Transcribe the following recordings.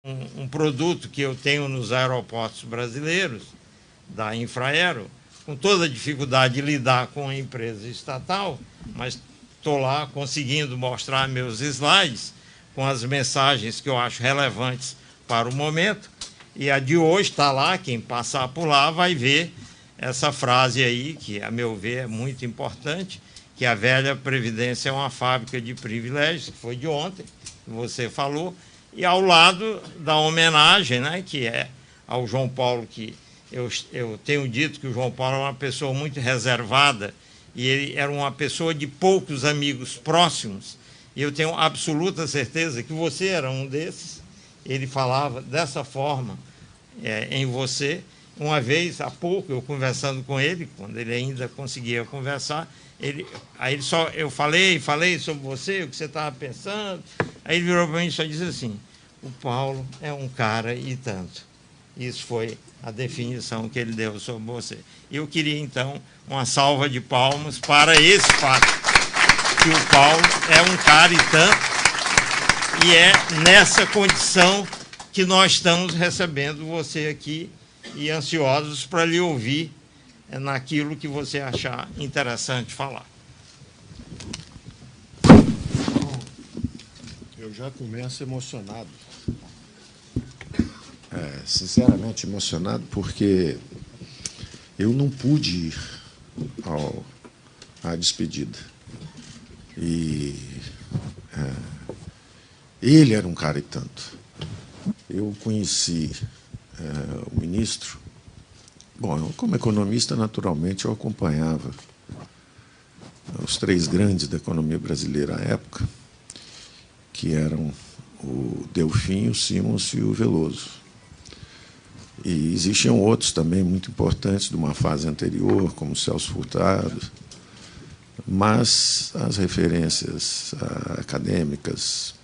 um produto que eu tenho nos aeroportos brasileiros, da Infraero, com toda a dificuldade de lidar com a empresa estatal, mas estou lá conseguindo mostrar meus slides com as mensagens que eu acho relevantes para o momento. E a de hoje está lá, quem passar por lá vai ver essa frase aí, que, a meu ver, é muito importante, que a velha Previdência é uma fábrica de privilégios, que foi de ontem, que você falou, e ao lado da homenagem, né, que é ao João Paulo, que eu tenho dito que o João Paulo é uma pessoa muito reservada, e ele era uma pessoa de poucos amigos próximos, e eu tenho absoluta certeza que você era um desses. Ele falava dessa forma em você. Uma vez, há pouco, eu conversando com ele, quando ele ainda conseguia conversar, eu falei sobre você, o que você estava pensando. Aí ele virou para mim e só disse assim: o Paulo é um cara e tanto. Isso foi a definição que ele deu sobre você. Eu queria, então, uma salva de palmas para esse fato, que o Paulo é um cara e tanto, e é nessa condição que nós estamos recebendo você aqui e ansiosos para lhe ouvir naquilo que você achar interessante falar. Eu já começo emocionado. Sinceramente emocionado, porque eu não pude ir à despedida. E ele era um cara e tanto. Eu conheci o ministro. Bom, eu, como economista, naturalmente, eu acompanhava os três grandes da economia brasileira à época, que eram o Delfim, o Simons e o Veloso. E existiam outros também muito importantes de uma fase anterior, como o Celso Furtado, mas as referências acadêmicas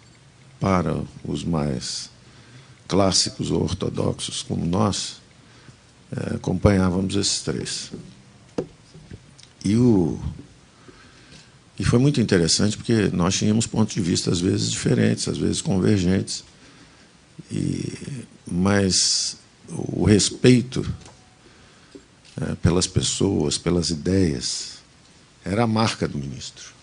para os mais clássicos ou ortodoxos como nós, acompanhávamos esses três. E foi muito interessante, porque nós tínhamos pontos de vista, às vezes, diferentes, às vezes convergentes, mas o respeito pelas pessoas, pelas ideias, era a marca do ministro.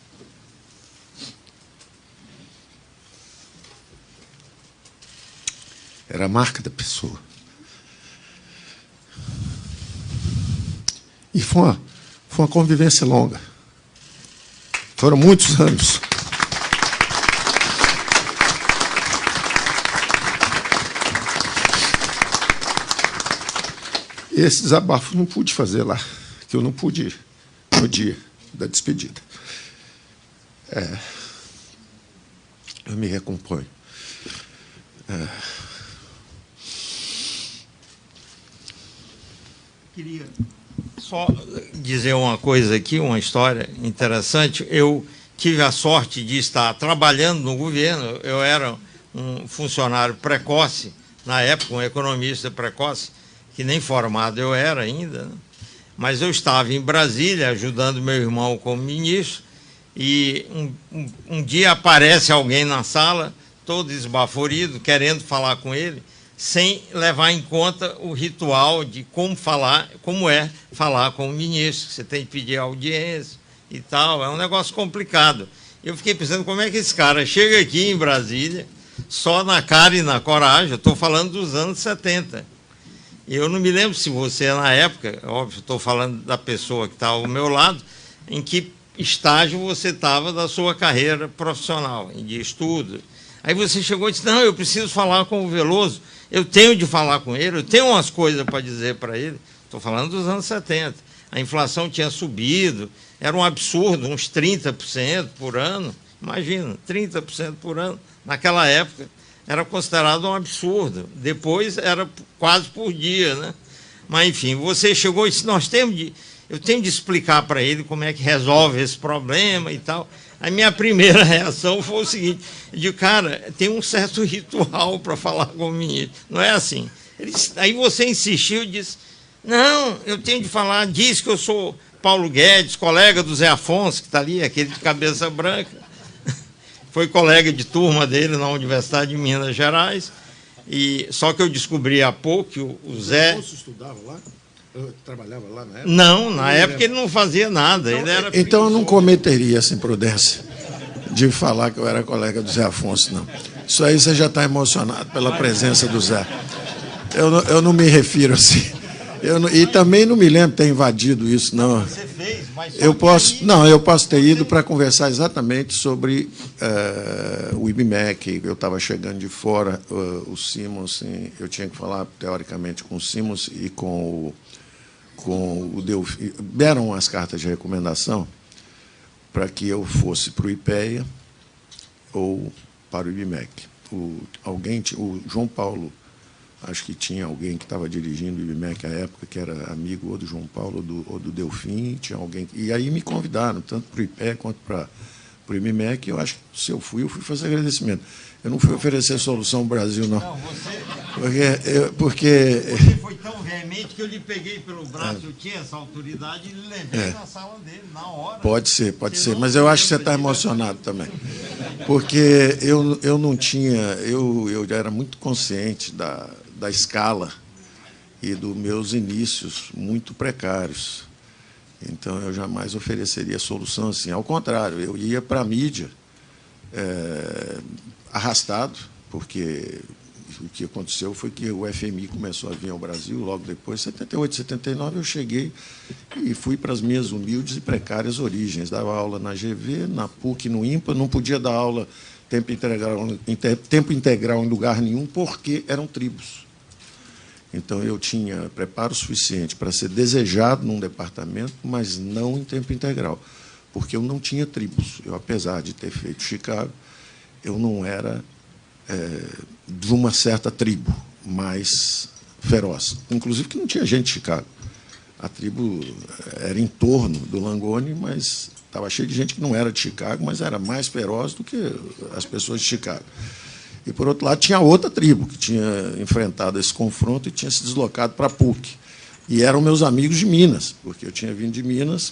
Era a marca da pessoa. E foi uma convivência longa. Foram muitos anos. Esse desabafo não pude fazer lá, que eu não pude ir no dia da despedida. Eu me recomponho. Queria só dizer uma coisa aqui, uma história interessante. Eu tive a sorte de estar trabalhando no governo. Eu era um funcionário precoce, na época, um economista precoce, que nem formado eu era ainda, né? Mas eu estava em Brasília ajudando meu irmão como ministro, e um dia aparece alguém na sala, todo esbaforido, querendo falar com ele, sem levar em conta o ritual de como é falar com o ministro. Você tem que pedir audiência e tal, é um negócio complicado. Eu fiquei pensando, como é que esse cara chega aqui em Brasília, só na cara e na coragem? Eu estou falando dos anos 70. Eu não me lembro se você, na época, óbvio, estou falando da pessoa que está ao meu lado, em que estágio você estava da sua carreira profissional, de estudo. Aí você chegou e disse: não, eu preciso falar com o Veloso, eu tenho de falar com ele, eu tenho umas coisas para dizer para ele. Estou falando dos anos 70. A inflação tinha subido, era um absurdo, uns 30% por ano. Imagina, 30% por ano. Naquela época era considerado um absurdo. Depois era quase por dia, né? Mas, enfim, você chegou e disse: eu tenho de explicar para ele como é que resolve esse problema e tal. A minha primeira reação foi o seguinte: eu digo, cara, tem um certo ritual para falar com o ministro, não é assim. Aí você insistiu e disse: não, eu tenho de falar, diz que eu sou Paulo Guedes, colega do Zé Afonso, que está ali, aquele de cabeça branca, foi colega de turma dele na Universidade de Minas Gerais, Só que eu descobri há pouco que o Zé... Você estudava lá? Trabalhava lá na época? Não, na época ele não fazia nada. Então eu não cometeria essa imprudência de falar que eu era colega do Zé Afonso, não. Isso aí você já está emocionado pela presença do Zé. Eu não me refiro assim. E também não me lembro de ter invadido isso, não. Você fez, mas eu posso ter ido para conversar exatamente sobre o IBMEC. Eu estava chegando de fora, o Simons, eu tinha que falar, teoricamente, com o Simons e com o Delfim. Deram as cartas de recomendação para que eu fosse para o IPEA ou para o IBMEC. O João Paulo, acho que tinha alguém que estava dirigindo o IBMEC à época, que era amigo ou do João Paulo ou do Delfim, tinha alguém. E aí me convidaram, tanto para o IPEA quanto para o IBMEC. Eu acho que se eu fui fazer agradecimento. Eu não fui oferecer solução ao Brasil, não. Não, porque você foi tão veemente que eu lhe peguei pelo braço, eu tinha essa autoridade e lhe levei na sala dele, na hora. Pode ser, mas eu acho que você está emocionado também. Porque eu não tinha, eu era muito consciente da escala e dos meus inícios muito precários. Então, eu jamais ofereceria solução assim. Ao contrário, eu ia para a mídia arrastado, porque o que aconteceu foi que o FMI começou a vir ao Brasil, logo depois, em 78, 79, eu cheguei e fui para as minhas humildes e precárias origens. Dava aula na GV, na PUC, no IMPA, não podia dar aula tempo integral em lugar nenhum, porque eram tribos. Então, eu tinha preparo suficiente para ser desejado num departamento, mas não em tempo integral, porque eu não tinha tribos. Eu, apesar de ter feito Chicago, eu não era de uma certa tribo mais feroz. Inclusive que não tinha gente de Chicago. A tribo era em torno do Langoni, mas estava cheio de gente que não era de Chicago, mas era mais feroz do que as pessoas de Chicago. E, por outro lado, tinha outra tribo que tinha enfrentado esse confronto e tinha se deslocado para a PUC. E eram meus amigos de Minas, porque eu tinha vindo de Minas.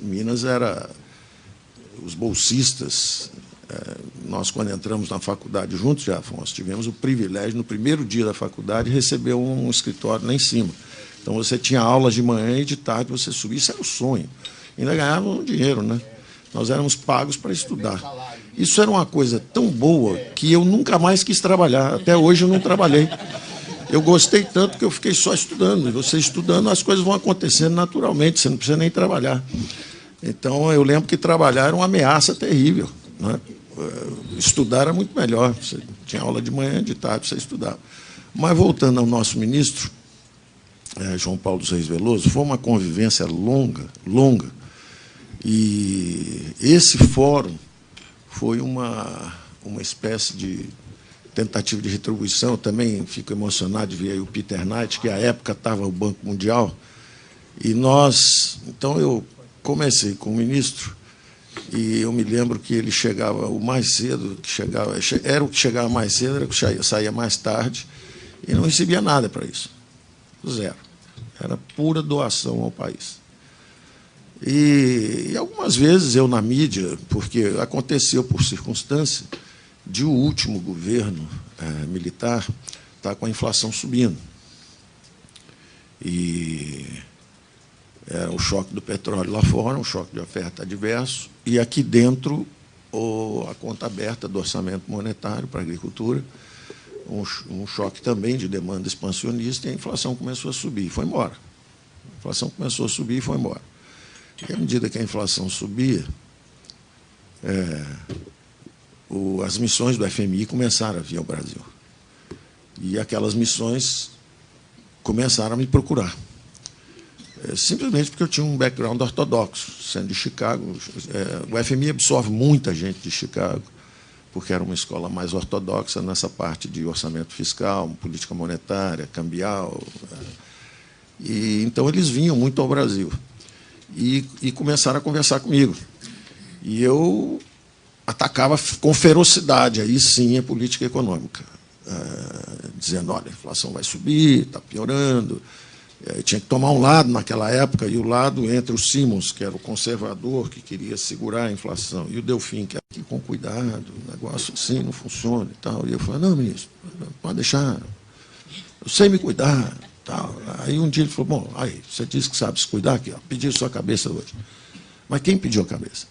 Minas era os bolsistas. Nós, quando entramos na faculdade juntos, já, Afonso, tivemos o privilégio, no primeiro dia da faculdade, de receber um escritório lá em cima. Então, você tinha aulas de manhã e de tarde você subia. Isso era o sonho. Ainda ganhava dinheiro, né? Nós éramos pagos para estudar. Isso era uma coisa tão boa que eu nunca mais quis trabalhar. Até hoje eu não trabalhei. Eu gostei tanto que eu fiquei só estudando. E você estudando, as coisas vão acontecendo naturalmente, você não precisa nem trabalhar. Então, eu lembro que trabalhar era uma ameaça terrível, né? Estudar era muito melhor. Você tinha aula de manhã, de tarde, você estudava. Mas, voltando ao nosso ministro, João Paulo dos Reis Veloso, foi uma convivência longa. E esse fórum foi uma espécie de tentativa de retribuição. Eu também fico emocionado de ver aí o Peter Knight, que à época estava no Banco Mundial. E nós... Então, eu comecei com o ministro, e eu me lembro que ele chegava o mais cedo, era o que chegava mais cedo, era o que saía mais tarde, e não recebia nada para isso. Zero. Era pura doação ao país. E algumas vezes eu na mídia, porque aconteceu por circunstância de o último governo militar estar com a inflação subindo. E era o choque do petróleo lá fora, um choque de oferta adverso, e aqui dentro a conta aberta do orçamento monetário para a agricultura, um choque também de demanda expansionista, e a inflação começou a subir e foi embora. A inflação começou a subir e foi embora. E, à medida que a inflação subia, as missões do FMI começaram a vir ao Brasil. E aquelas missões começaram a me procurar. Simplesmente porque eu tinha um background ortodoxo, sendo de Chicago. O FMI absorve muita gente de Chicago, porque era uma escola mais ortodoxa nessa parte de orçamento fiscal, política monetária, cambial. E, então, eles vinham muito ao Brasil. E começaram a conversar comigo. E eu atacava com ferocidade, aí sim, a política econômica, dizendo, olha, a inflação vai subir, está piorando. Tinha que tomar um lado naquela época, e o lado entre o Simons, que era o conservador, que queria segurar a inflação, e o Delfim, que era aqui com cuidado, o negócio assim não funciona e tal. E eu falei, não, ministro, pode deixar, eu sei me cuidar. Tal. Aí um dia ele falou, bom, aí, você disse que sabe se cuidar, aqui, ó, pediu sua cabeça hoje. Mas quem pediu a cabeça?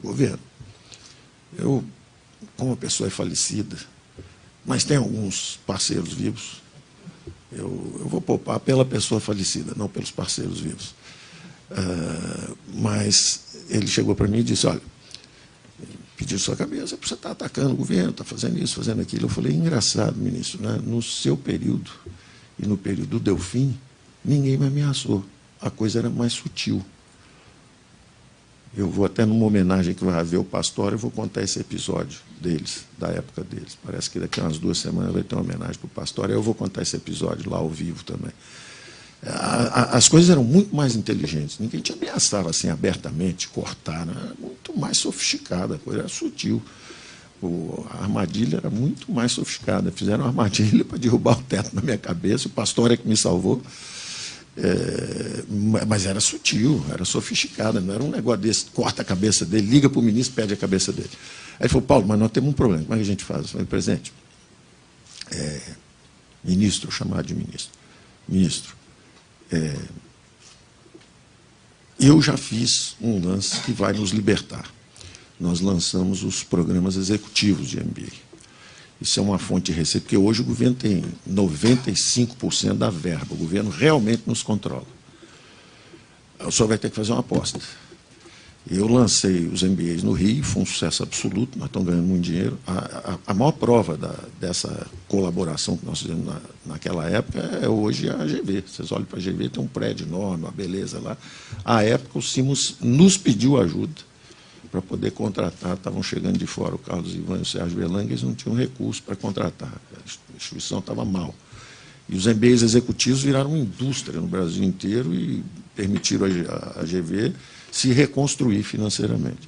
Governo. Eu, como a pessoa é falecida, mas tem alguns parceiros vivos, eu vou poupar pela pessoa falecida, não pelos parceiros vivos. Mas ele chegou para mim e disse, olha, pediu sua cabeça, você está atacando o governo, está fazendo isso, fazendo aquilo. Eu falei, engraçado, ministro, né? No seu período e no período do Delfim, ninguém me ameaçou. A coisa era mais sutil. Eu vou até numa homenagem que vai haver o Pastor, eu vou contar esse episódio deles, da época deles. Parece que daqui a umas 2 semanas vai ter uma homenagem para o Pastor, eu vou contar esse episódio lá ao vivo também. As coisas eram muito mais inteligentes. Ninguém te ameaçava assim abertamente, cortar. Né? Era muito mais sofisticada, a coisa era sutil. A armadilha era muito mais sofisticada. Fizeram uma armadilha para derrubar o teto na minha cabeça. O Pastor é que me salvou. Mas era sutil, era sofisticada. Não era um negócio desse, corta a cabeça dele, liga para o ministro, pede a cabeça dele. Aí ele falou, Paulo, mas nós temos um problema. Como é que a gente faz? Eu falei, presidente, ministro, chamado de ministro. Ministro, eu já fiz um lance que vai nos libertar. Nós lançamos os programas executivos de MBA. Isso é uma fonte de receita, porque hoje o governo tem 95% da verba. O governo realmente nos controla. O senhor vai ter que fazer uma aposta. Eu lancei os MBAs no Rio, foi um sucesso absoluto, nós estamos ganhando muito dinheiro. A maior prova dessa colaboração que nós fizemos naquela época é hoje a GV. Vocês olham para a GV, tem um prédio enorme, uma beleza lá. À época, o Simos nos pediu ajuda para poder contratar, estavam chegando de fora o Carlos Ivan e o Sérgio Belang, eles não tinham recurso para contratar, a instituição estava mal. E os MBAs executivos viraram uma indústria no Brasil inteiro e permitiram a GV se reconstruir financeiramente.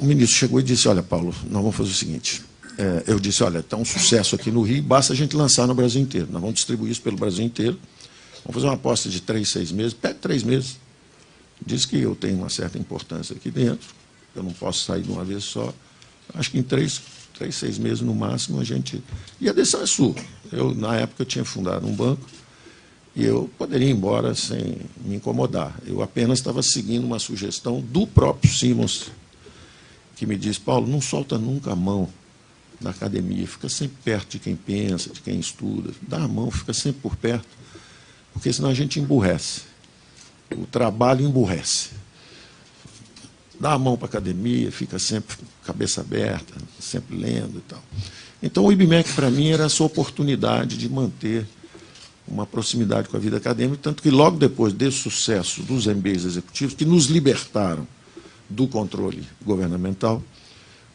O ministro chegou e disse, olha, Paulo, nós vamos fazer o seguinte, eu disse, olha, está um sucesso aqui no Rio, basta a gente lançar no Brasil inteiro, nós vamos distribuir isso pelo Brasil inteiro, vamos fazer uma aposta de 3, 6 meses, pede 3 meses, diz que eu tenho uma certa importância aqui dentro, eu não posso sair de uma vez só, acho que em 3, 6 meses no máximo a gente... E a decisão é sua. Eu, na época, eu tinha fundado um banco, e eu poderia ir embora sem me incomodar. Eu apenas estava seguindo uma sugestão do próprio Simons, que me disse, Paulo, não solta nunca a mão na academia, fica sempre perto de quem pensa, de quem estuda, dá a mão, fica sempre por perto, porque senão a gente emburrece. O trabalho emburrece. Dá a mão para a academia, fica sempre cabeça aberta, sempre lendo e tal. Então, o IBMEC, para mim, era a sua oportunidade de manter uma proximidade com a vida acadêmica, tanto que logo depois desse sucesso dos MBAs executivos, que nos libertaram do controle governamental,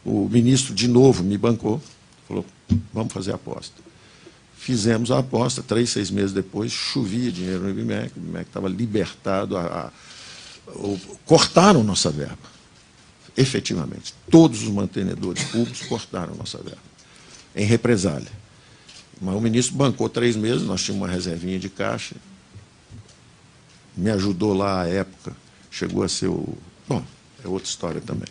o ministro, de novo, me bancou, falou, vamos fazer a aposta. Fizemos a aposta, 3, 6 meses depois, chovia dinheiro no IBMEC, o IBMEC estava libertado, cortaram nossa verba, efetivamente. Todos os mantenedores públicos cortaram nossa verba, em represália. Mas o ministro bancou 3 meses, nós tínhamos uma reservinha de caixa, me ajudou lá à época, chegou a ser o... Bom, é outra história também.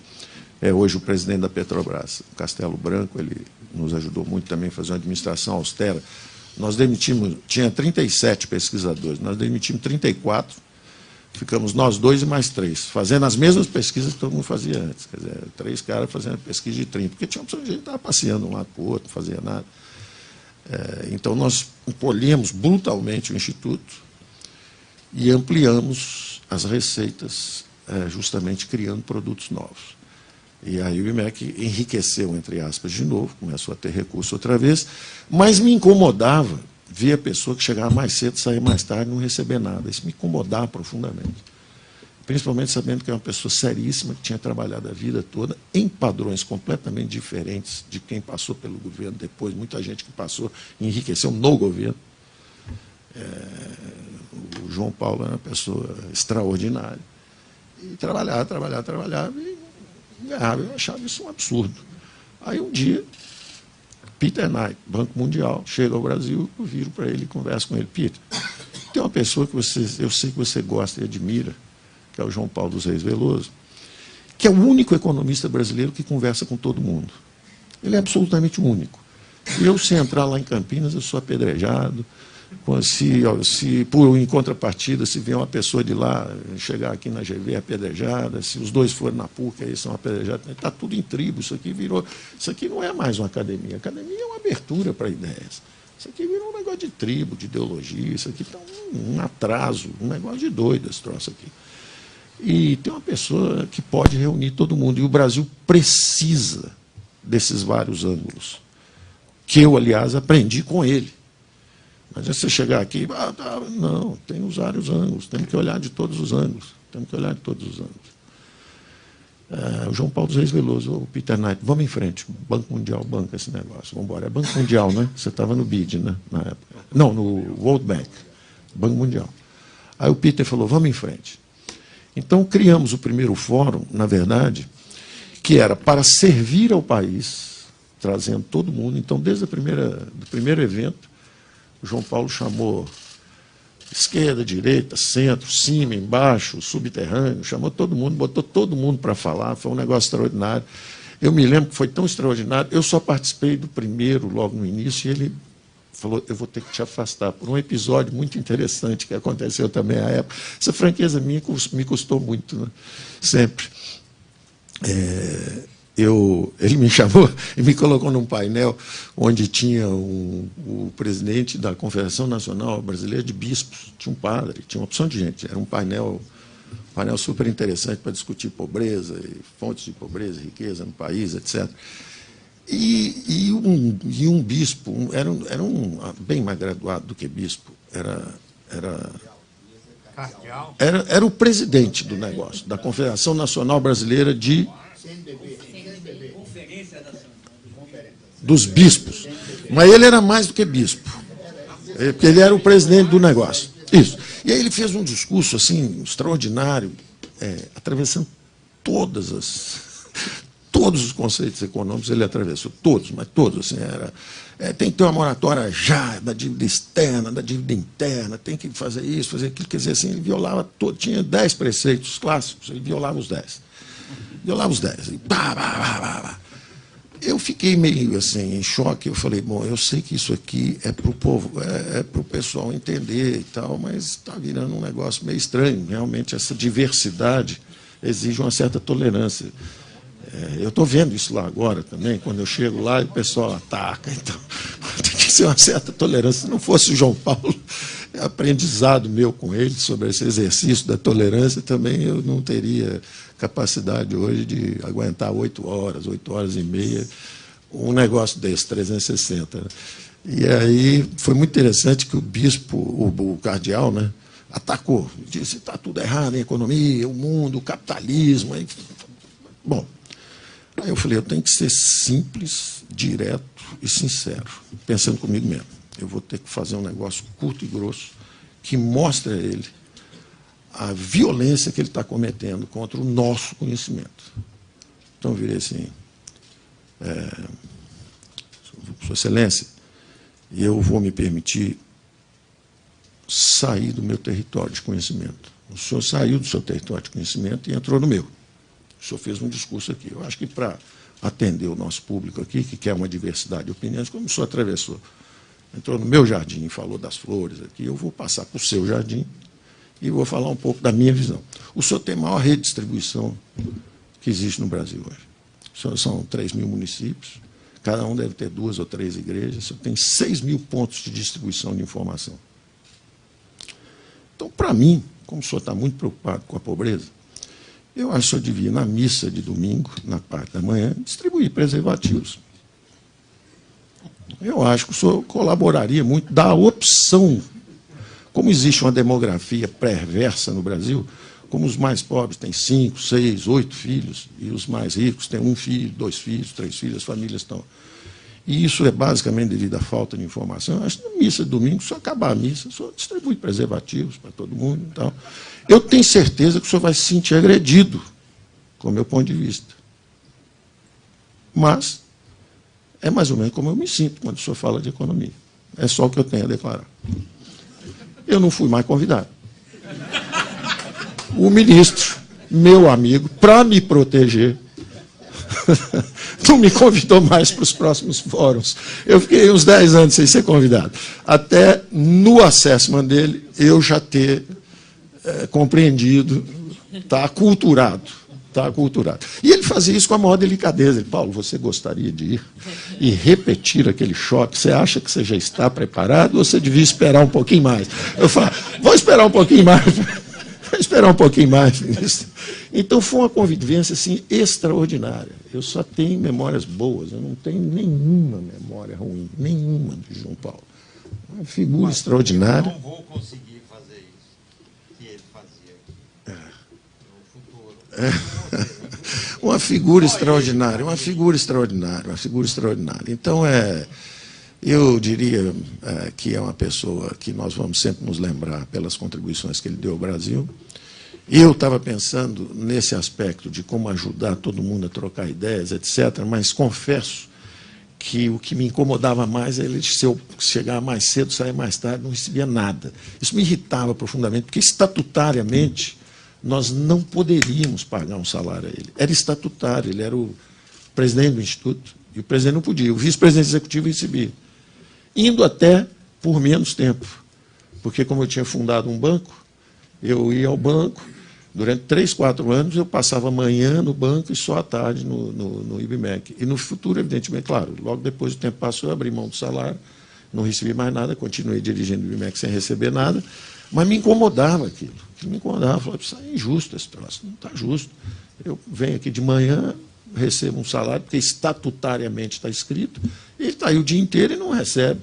É hoje o presidente da Petrobras, Castelo Branco, ele nos ajudou muito também a fazer uma administração austera. Nós demitimos, tinha 37 pesquisadores, nós demitimos 34, ficamos nós 2 e mais 3, fazendo as mesmas pesquisas que todo mundo fazia antes. Quer dizer, 3 caras fazendo pesquisa de 30, porque tinha uma pessoa que estava passeando de um lado para o outro, não fazia nada. Então, nós encolhemos brutalmente o Instituto e ampliamos as receitas, justamente criando produtos novos. E aí o IBMEC enriqueceu, entre aspas, de novo, começou a ter recurso outra vez, mas me incomodava ver a pessoa que chegava mais cedo, saía mais tarde, não receber nada. Isso me incomodava profundamente. Principalmente sabendo que é uma pessoa seríssima, que tinha trabalhado a vida toda em padrões completamente diferentes de quem passou pelo governo depois. Muita gente que passou enriqueceu no governo. O João Paulo era uma pessoa extraordinária. E trabalhava e ganhava. Eu achava isso um absurdo. Aí um dia, Peter Knight, Banco Mundial, chega ao Brasil, eu viro para ele e converso com ele. Peter, tem uma pessoa que eu sei que você gosta e admira, que é o João Paulo dos Reis Veloso, que é o único economista brasileiro que conversa com todo mundo. Ele é absolutamente único. E eu, se entrar lá em Campinas, eu sou apedrejado. Em contrapartida, se vier uma pessoa de lá, chegar aqui na GV, é apedrejada. Se os dois forem na PUC, aí são apedrejados. Está tudo em tribo. Isso aqui não é mais uma academia. A academia é uma abertura para ideias. Isso aqui virou um negócio de tribo, de ideologia. Isso aqui está um atraso, um negócio de doido, esse troço aqui. E tem uma pessoa que pode reunir todo mundo. E o Brasil precisa desses vários ângulos, que eu, aliás, aprendi com ele. Mas é você chegar aqui, não, tem os vários ângulos, temos que olhar de todos os ângulos. O João Paulo dos Reis Veloso, o Peter Knight, vamos em frente, Banco Mundial banca esse negócio, vamos embora. É Banco Mundial, né? Você estava no BID, né? Na época. Não, no World Bank, Banco Mundial. Aí o Peter falou, vamos em frente. Então, criamos o primeiro fórum, na verdade, que era para servir ao país, trazendo todo mundo. Então, desde do primeiro evento, o João Paulo chamou esquerda, direita, centro, cima, embaixo, subterrâneo, chamou todo mundo, botou todo mundo para falar, foi um negócio extraordinário. Eu me lembro que foi tão extraordinário, eu só participei do primeiro, logo no início, e ele falou, eu vou ter que te afastar, por um episódio muito interessante que aconteceu também à época. Essa franqueza minha me custou muito, né? Sempre. Ele me chamou e me colocou num painel onde tinha o presidente da Confederação Nacional Brasileira de Bispos, tinha um padre, tinha uma opção de gente, era um painel super interessante para discutir pobreza, fontes de pobreza, riqueza no país, etc. E um bispo, era um bem mais graduado do que bispo, era o presidente do negócio, da Confederação Nacional Brasileira dos bispos. Mas ele era mais do que bispo, porque ele era o presidente do negócio. Isso. E aí ele fez um discurso assim extraordinário, atravessando todos os conceitos econômicos, ele atravessou todos, mas todos. Assim, tem que ter uma moratória já da dívida externa, da dívida interna, tem que fazer isso, fazer aquilo. Quer dizer, assim, ele violava tinha 10 preceitos clássicos, ele violava os 10. E eu fiquei meio assim, em choque. Eu falei, bom, eu sei que isso aqui é para o povo, para o pessoal entender e tal, mas está virando um negócio meio estranho. Realmente, essa diversidade exige uma certa tolerância. Eu estou vendo isso lá agora também, quando eu chego lá e o pessoal ataca. Então, tem que ser uma certa tolerância. Se não fosse o João Paulo, aprendizado meu com ele sobre esse exercício da tolerância, também eu não teria capacidade hoje de aguentar 8 horas e meia, um negócio desse, 360. Né? E aí foi muito interessante que o bispo, o cardeal, né, atacou, disse, está tudo errado em economia, o mundo, o capitalismo. Aí, bom, aí eu falei, eu tenho que ser simples, direto e sincero, pensando comigo mesmo. Eu vou ter que fazer um negócio curto e grosso que mostre a ele a violência que ele está cometendo contra o nosso conhecimento. Então, eu virei assim, Sua Excelência, eu vou me permitir sair do meu território de conhecimento. O senhor saiu do seu território de conhecimento e entrou no meu. O senhor fez um discurso aqui. Eu acho que para atender o nosso público aqui, que quer uma diversidade de opiniões, como o senhor atravessou, entrou no meu jardim e falou das flores aqui, eu vou passar para o seu jardim e vou falar um pouco da minha visão. O senhor tem a maior rede de distribuição que existe no Brasil hoje. São 3 mil municípios, cada um deve ter 2 ou 3 igrejas, o senhor tem 6 mil pontos de distribuição de informação. Então, para mim, como o senhor está muito preocupado com a pobreza, eu acho que o senhor devia, na missa de domingo, na parte da manhã, distribuir preservativos. Eu acho que o senhor colaboraria muito, dar a opção. Como existe uma demografia perversa no Brasil, como os mais pobres têm 5, 6, 8 filhos, e os mais ricos têm 1 filho, 2 filhos, 3 filhos, as famílias estão... E isso é basicamente devido à falta de informação. Eu acho que na missa de domingo, se acabar a missa, o senhor distribui preservativos para todo mundo e tal. Eu tenho certeza que o senhor vai se sentir agredido, com o meu ponto de vista. Mas é mais ou menos como eu me sinto quando o senhor fala de economia. É só o que eu tenho a declarar. Eu não fui mais convidado. O ministro meu amigo, para me proteger, não me convidou mais para os próximos fóruns. Eu fiquei uns 10 anos sem ser convidado. Até no assessment dele, eu já ter compreendido, está aculturado. Está aculturado. E ele fazia isso com a maior delicadeza. Ele, Paulo, você gostaria de ir e repetir aquele choque? Você acha que você já está preparado ou você devia esperar um pouquinho mais? Eu falo, vou esperar um pouquinho mais. Vou esperar um pouquinho mais, ministro. Então, foi uma convivência assim, extraordinária. Eu só tenho memórias boas, eu não tenho nenhuma memória ruim, nenhuma de João Paulo. Uma figura extraordinária. Eu não vou conseguir fazer isso que ele fazia aqui no futuro. Uma figura extraordinária, uma figura extraordinária, uma figura extraordinária. Então, eu diria que é uma pessoa que nós vamos sempre nos lembrar pelas contribuições que ele deu ao Brasil. Eu estava pensando nesse aspecto de como ajudar todo mundo a trocar ideias, etc., mas confesso que o que me incomodava mais é ele, se eu chegar mais cedo, sair mais tarde, não recebia nada. Isso me irritava profundamente, porque estatutariamente nós não poderíamos pagar um salário a ele. Era estatutário, ele era o presidente do Instituto, e o presidente não podia, o vice-presidente executivo recebia. Indo até por menos tempo, porque como eu tinha fundado um banco, eu ia ao banco, durante 3, 4 anos eu passava a manhã no banco e só à tarde no IBMEC. E no futuro, evidentemente, claro, logo depois do tempo passou, eu abri mão do salário, não recebi mais nada, continuei dirigindo o IBMEC sem receber nada, mas me incomodava aquilo. Me incomodava, falava, isso é injusto esse troço, não está justo. Eu venho aqui de manhã, recebo um salário, porque estatutariamente está escrito, e ele está aí o dia inteiro e não recebe.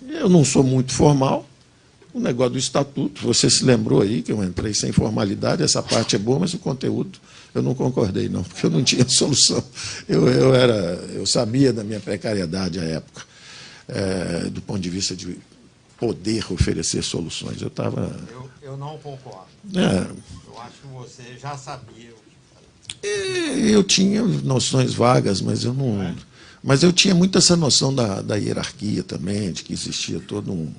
Eu não sou muito formal, o negócio do estatuto, você se lembrou aí que eu entrei sem formalidade, essa parte é boa, mas o conteúdo eu não concordei, não, porque eu não tinha solução. Eu sabia da minha precariedade à época, do ponto de vista de poder oferecer soluções. Eu não concordo. Eu acho que você já sabia o que fazer. Eu tinha noções vagas, mas eu não. Mas eu tinha muito essa noção da hierarquia também, de que existia todo um.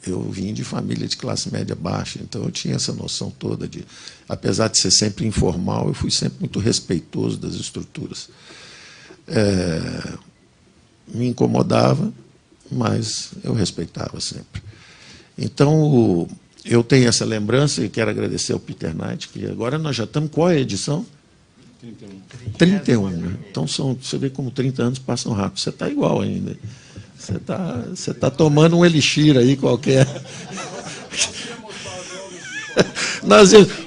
Eu vim de família de classe média baixa, então eu tinha essa noção toda de, apesar de ser sempre informal, eu fui sempre muito respeitoso das estruturas. Me incomodava, mas eu respeitava sempre. Então, eu tenho essa lembrança e quero agradecer ao Peter Knight, que agora nós já estamos, qual é a edição? 31, né? Então, você vê como 30 anos passam rápido. Você está igual ainda. Você tá tomando um elixir aí qualquer.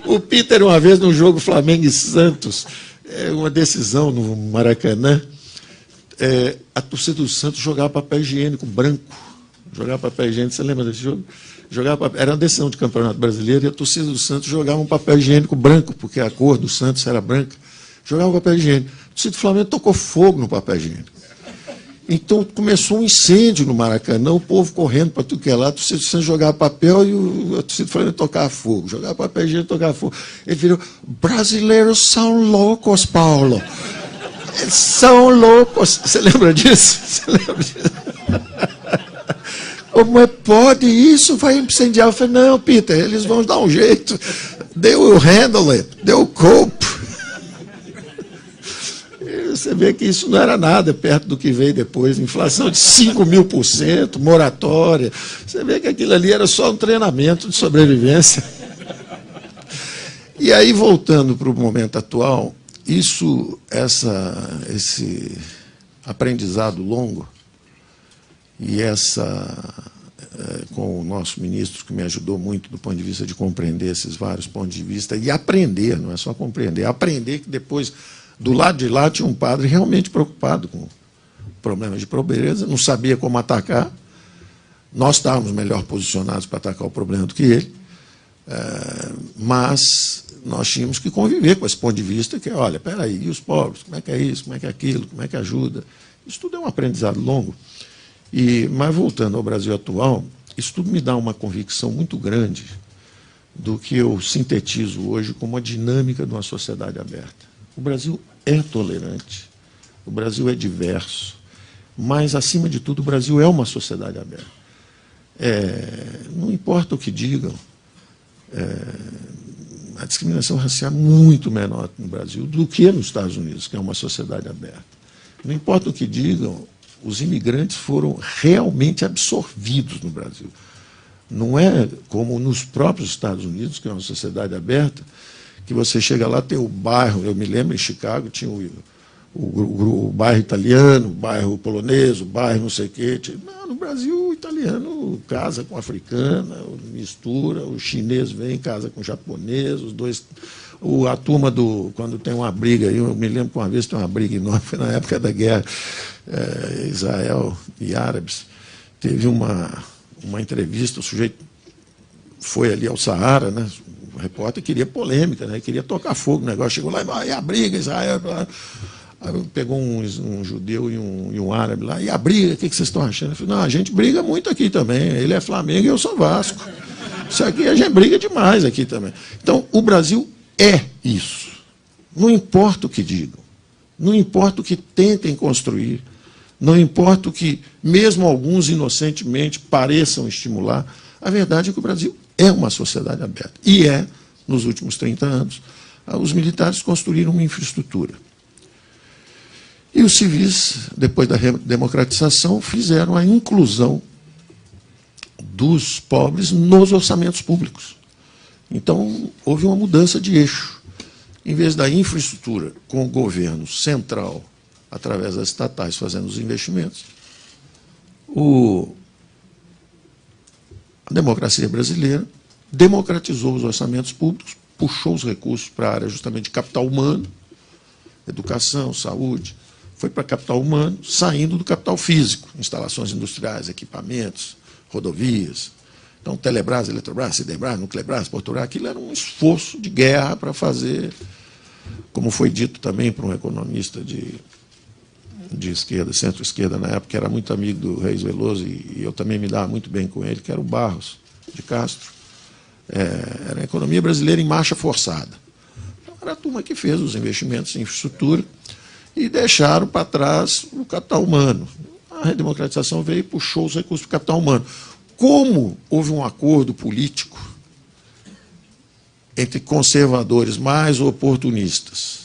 O Peter, uma vez, num jogo Flamengo e Santos, uma decisão no Maracanã, a torcida do Santos jogava papel higiênico branco. Jogava papel higiênico, você lembra desse jogo? Era uma decisão de campeonato brasileiro e a torcida do Santos jogava um papel higiênico branco, porque a cor do Santos era branca. Jogava um papel higiênico. A torcida do Flamengo tocou fogo no papel higiênico. Então começou um incêndio no Maracanã, o povo correndo para tudo que é lá, a torcida do Santos jogava papel e a torcida do Flamengo tocava fogo. Jogava papel higiênico e tocava fogo. Ele virou, brasileiros são loucos, Paulo. Eles são loucos. Você lembra disso? Você lembra disso? Como pode isso? Vai incendiar. Eu falei, não, Peter, eles vão dar um jeito. They will handle it. They will cope. Você vê que isso não era nada perto do que veio depois. Inflação de 5.000%, moratória. Você vê que aquilo ali era só um treinamento de sobrevivência. E aí, voltando para o momento atual, esse aprendizado longo e com o nosso ministro, que me ajudou muito do ponto de vista de compreender esses vários pontos de vista e aprender, não é só compreender, aprender que depois, do lado de lá, tinha um padre realmente preocupado com problemas de pobreza, não sabia como atacar, nós estávamos melhor posicionados para atacar o problema do que ele, mas nós tínhamos que conviver com esse ponto de vista que, olha, espera aí, e os pobres, como é que é isso, como é que é aquilo, como é que ajuda? Isso tudo é um aprendizado longo. Mas, voltando ao Brasil atual, isso tudo me dá uma convicção muito grande do que eu sintetizo hoje como a dinâmica de uma sociedade aberta. O Brasil é tolerante, o Brasil é diverso, mas, acima de tudo, o Brasil é uma sociedade aberta. Não importa o que digam, a discriminação racial é muito menor no Brasil do que nos Estados Unidos, que é uma sociedade aberta. Não importa o que digam, os imigrantes foram realmente absorvidos no Brasil. Não é como nos próprios Estados Unidos, que é uma sociedade aberta, que você chega lá, tem o bairro, eu me lembro, em Chicago, tinha o bairro italiano, o bairro polonês, o bairro não sei o quê. Não, no Brasil, o italiano casa com o africana, mistura, o chinês vem, casa com o japonês, os dois... A turma quando tem uma briga, eu me lembro que uma vez tem uma briga enorme, foi na época da guerra, Israel e árabes, teve uma entrevista, o sujeito foi ali ao Saara, né? O repórter queria polêmica, né? Queria tocar fogo no negócio, chegou lá e a briga, Israel... Aí pegou um judeu e um árabe lá, e a briga, o que vocês estão achando? Eu falei, não, a gente briga muito aqui também, ele é Flamengo e eu sou Vasco. Isso aqui a gente briga demais aqui também. Então, o Brasil é isso. Não importa o que digam, não importa o que tentem construir, não importa o que, mesmo alguns inocentemente, pareçam estimular, a verdade é que o Brasil é uma sociedade aberta. E nos últimos 30 anos, os militares construíram uma infraestrutura. E os civis, depois da democratização, fizeram a inclusão dos pobres nos orçamentos públicos. Então, houve uma mudança de eixo. Em vez da infraestrutura com o governo central, através das estatais, fazendo os investimentos, a democracia brasileira democratizou os orçamentos públicos, puxou os recursos para a área justamente de capital humano, educação, saúde, foi para capital humano, saindo do capital físico, instalações industriais, equipamentos, rodovias. Então, Telebrás, Eletrobras, Siderbras, Nuclebras, Portobras, aquilo era um esforço de guerra para fazer, como foi dito também por um economista de esquerda, centro-esquerda na época, que era muito amigo do Reis Veloso, e eu também me dava muito bem com ele, que era o Barros de Castro. Era a economia brasileira em marcha forçada. Então, era a turma que fez os investimentos em infraestrutura, e deixaram para trás o capital humano. A redemocratização veio e puxou os recursos para o capital humano. Como houve um acordo político entre conservadores mais oportunistas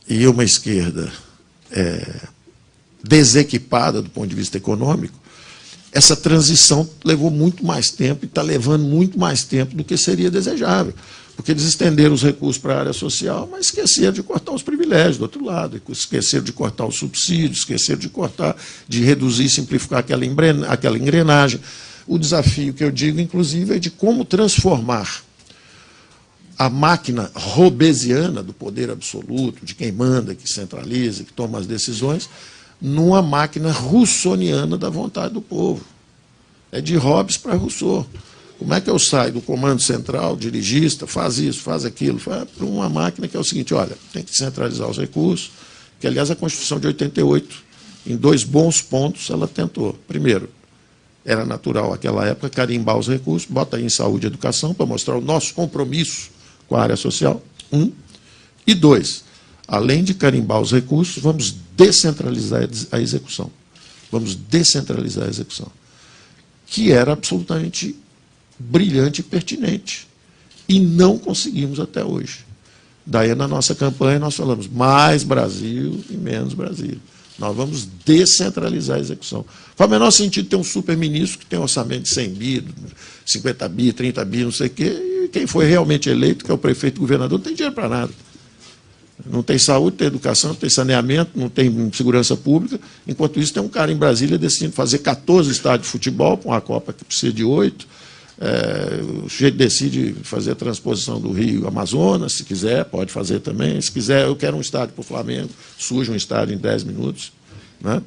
e uma esquerda desequipada do ponto de vista econômico, essa transição levou muito mais tempo e está levando muito mais tempo do que seria desejável. Porque eles estenderam os recursos para a área social, mas esqueceram de cortar os privilégios do outro lado, esqueceram de cortar os subsídios, esqueceram de reduzir e simplificar aquela engrenagem. O desafio que eu digo, inclusive, é de como transformar a máquina robesiana do poder absoluto, de quem manda, que centraliza, que toma as decisões, numa máquina russoniana da vontade do povo. É de Hobbes para Rousseau. Como é que eu saio do comando central, dirigista, faz isso, faz aquilo, para uma máquina que é o seguinte, olha, tem que centralizar os recursos, que, aliás, a Constituição de 88, em 2 bons pontos, ela tentou. Primeiro, era natural, naquela época, carimbar os recursos, bota aí em saúde e educação, para mostrar o nosso compromisso com a área social, 1. E 2, além de carimbar os recursos, vamos descentralizar a execução. Vamos descentralizar a execução. Que era absolutamente brilhante e pertinente. E não conseguimos até hoje. Daí, na nossa campanha, nós falamos mais Brasil e menos Brasil. Nós vamos descentralizar a execução. Faz o menor sentido ter um super-ministro que tem um orçamento de 100 bi, 50 bi, 30 bi, não sei o quê, e quem foi realmente eleito, que é o prefeito e o governador, não tem dinheiro para nada. Não tem saúde, não tem educação, não tem saneamento, não tem segurança pública. Enquanto isso, tem um cara em Brasília decidindo fazer 14 estádios de futebol, com uma Copa que precisa de 8. O sujeito decide fazer a transposição do Rio Amazonas, se quiser, pode fazer também. Se quiser, eu quero um estádio para o Flamengo, surge um estádio em 10 minutos. Né?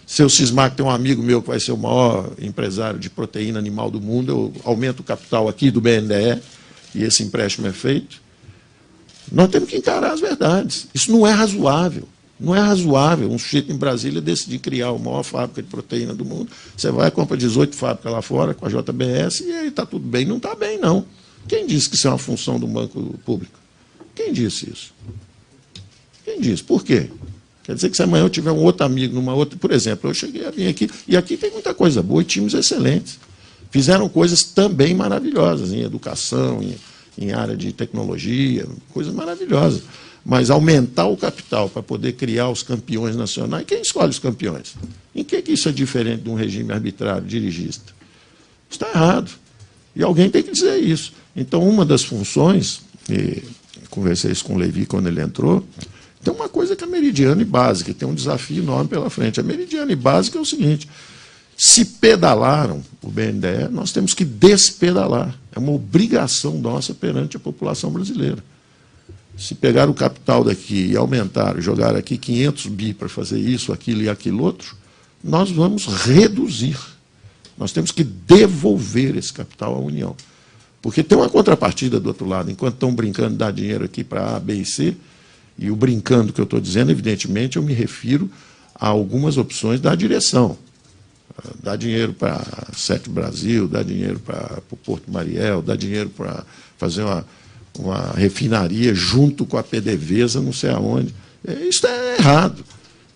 Se eu cismar que tem um amigo meu que vai ser o maior empresário de proteína animal do mundo, eu aumento o capital aqui do BNDE, e esse empréstimo é feito. Nós temos que encarar as verdades. Isso não é razoável. Não é razoável um sujeito em Brasília decidir criar a maior fábrica de proteína do mundo. Você vai, compra 18 fábricas lá fora com a JBS e aí está tudo bem. Não está bem, não. Quem disse que isso é uma função do banco público? Quem disse isso? Quem disse? Por quê? Quer dizer que se amanhã eu tiver um outro amigo, numa outra... Por exemplo, eu cheguei a vir aqui, e aqui tem muita coisa boa e times excelentes. Fizeram coisas também maravilhosas em educação, em área de tecnologia, coisa maravilhosa. Mas aumentar o capital para poder criar os campeões nacionais, quem escolhe os campeões? Em que isso é diferente de um regime arbitrário, dirigista? Está errado. E alguém tem que dizer isso. Então, uma das funções, e conversei isso com o Levi quando ele entrou, tem uma coisa que é meridiana e básica, tem um desafio enorme pela frente. A meridiana e básica é o seguinte: se pedalaram o BNDE, nós temos que despedalar. É uma obrigação nossa perante a população brasileira. Se pegar o capital daqui e aumentar, jogar aqui 500 bi para fazer isso, aquilo e aquilo outro, nós vamos reduzir. Nós temos que devolver esse capital à União. Porque tem uma contrapartida do outro lado. Enquanto estão brincando de dar dinheiro aqui para A, B e C, e o brincando que eu estou dizendo, evidentemente, eu me refiro a algumas opções da direção. Dá dinheiro para Sete Brasil, dá dinheiro para o Porto Mariel, dá dinheiro para fazer uma refinaria junto com a PDVSA, não sei aonde. Isso é errado.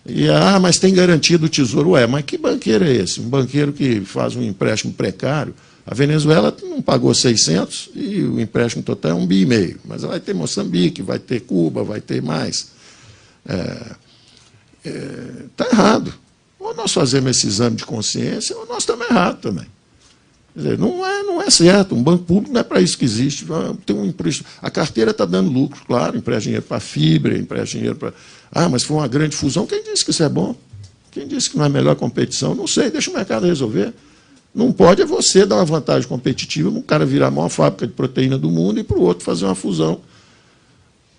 E, mas tem garantia do Tesouro. Ué, mas que banqueiro é esse? Um banqueiro que faz um empréstimo precário. A Venezuela não pagou 600 e o empréstimo total é 1,5 bi. Mas vai ter Moçambique, vai ter Cuba, vai ter mais. Está errado. Ou nós fazemos esse exame de consciência, ou nós estamos errados também. Quer dizer, não é certo. Um banco público não é para isso que existe. Tem um empréstimo. A carteira está dando lucro, claro, empresta dinheiro para a fibra, empresta dinheiro para... mas foi uma grande fusão. Quem disse que isso é bom? Quem disse que não é a melhor competição? Não sei, deixa o mercado resolver. Não pode é você dar uma vantagem competitiva para um cara virar a maior fábrica de proteína do mundo e para o outro fazer uma fusão.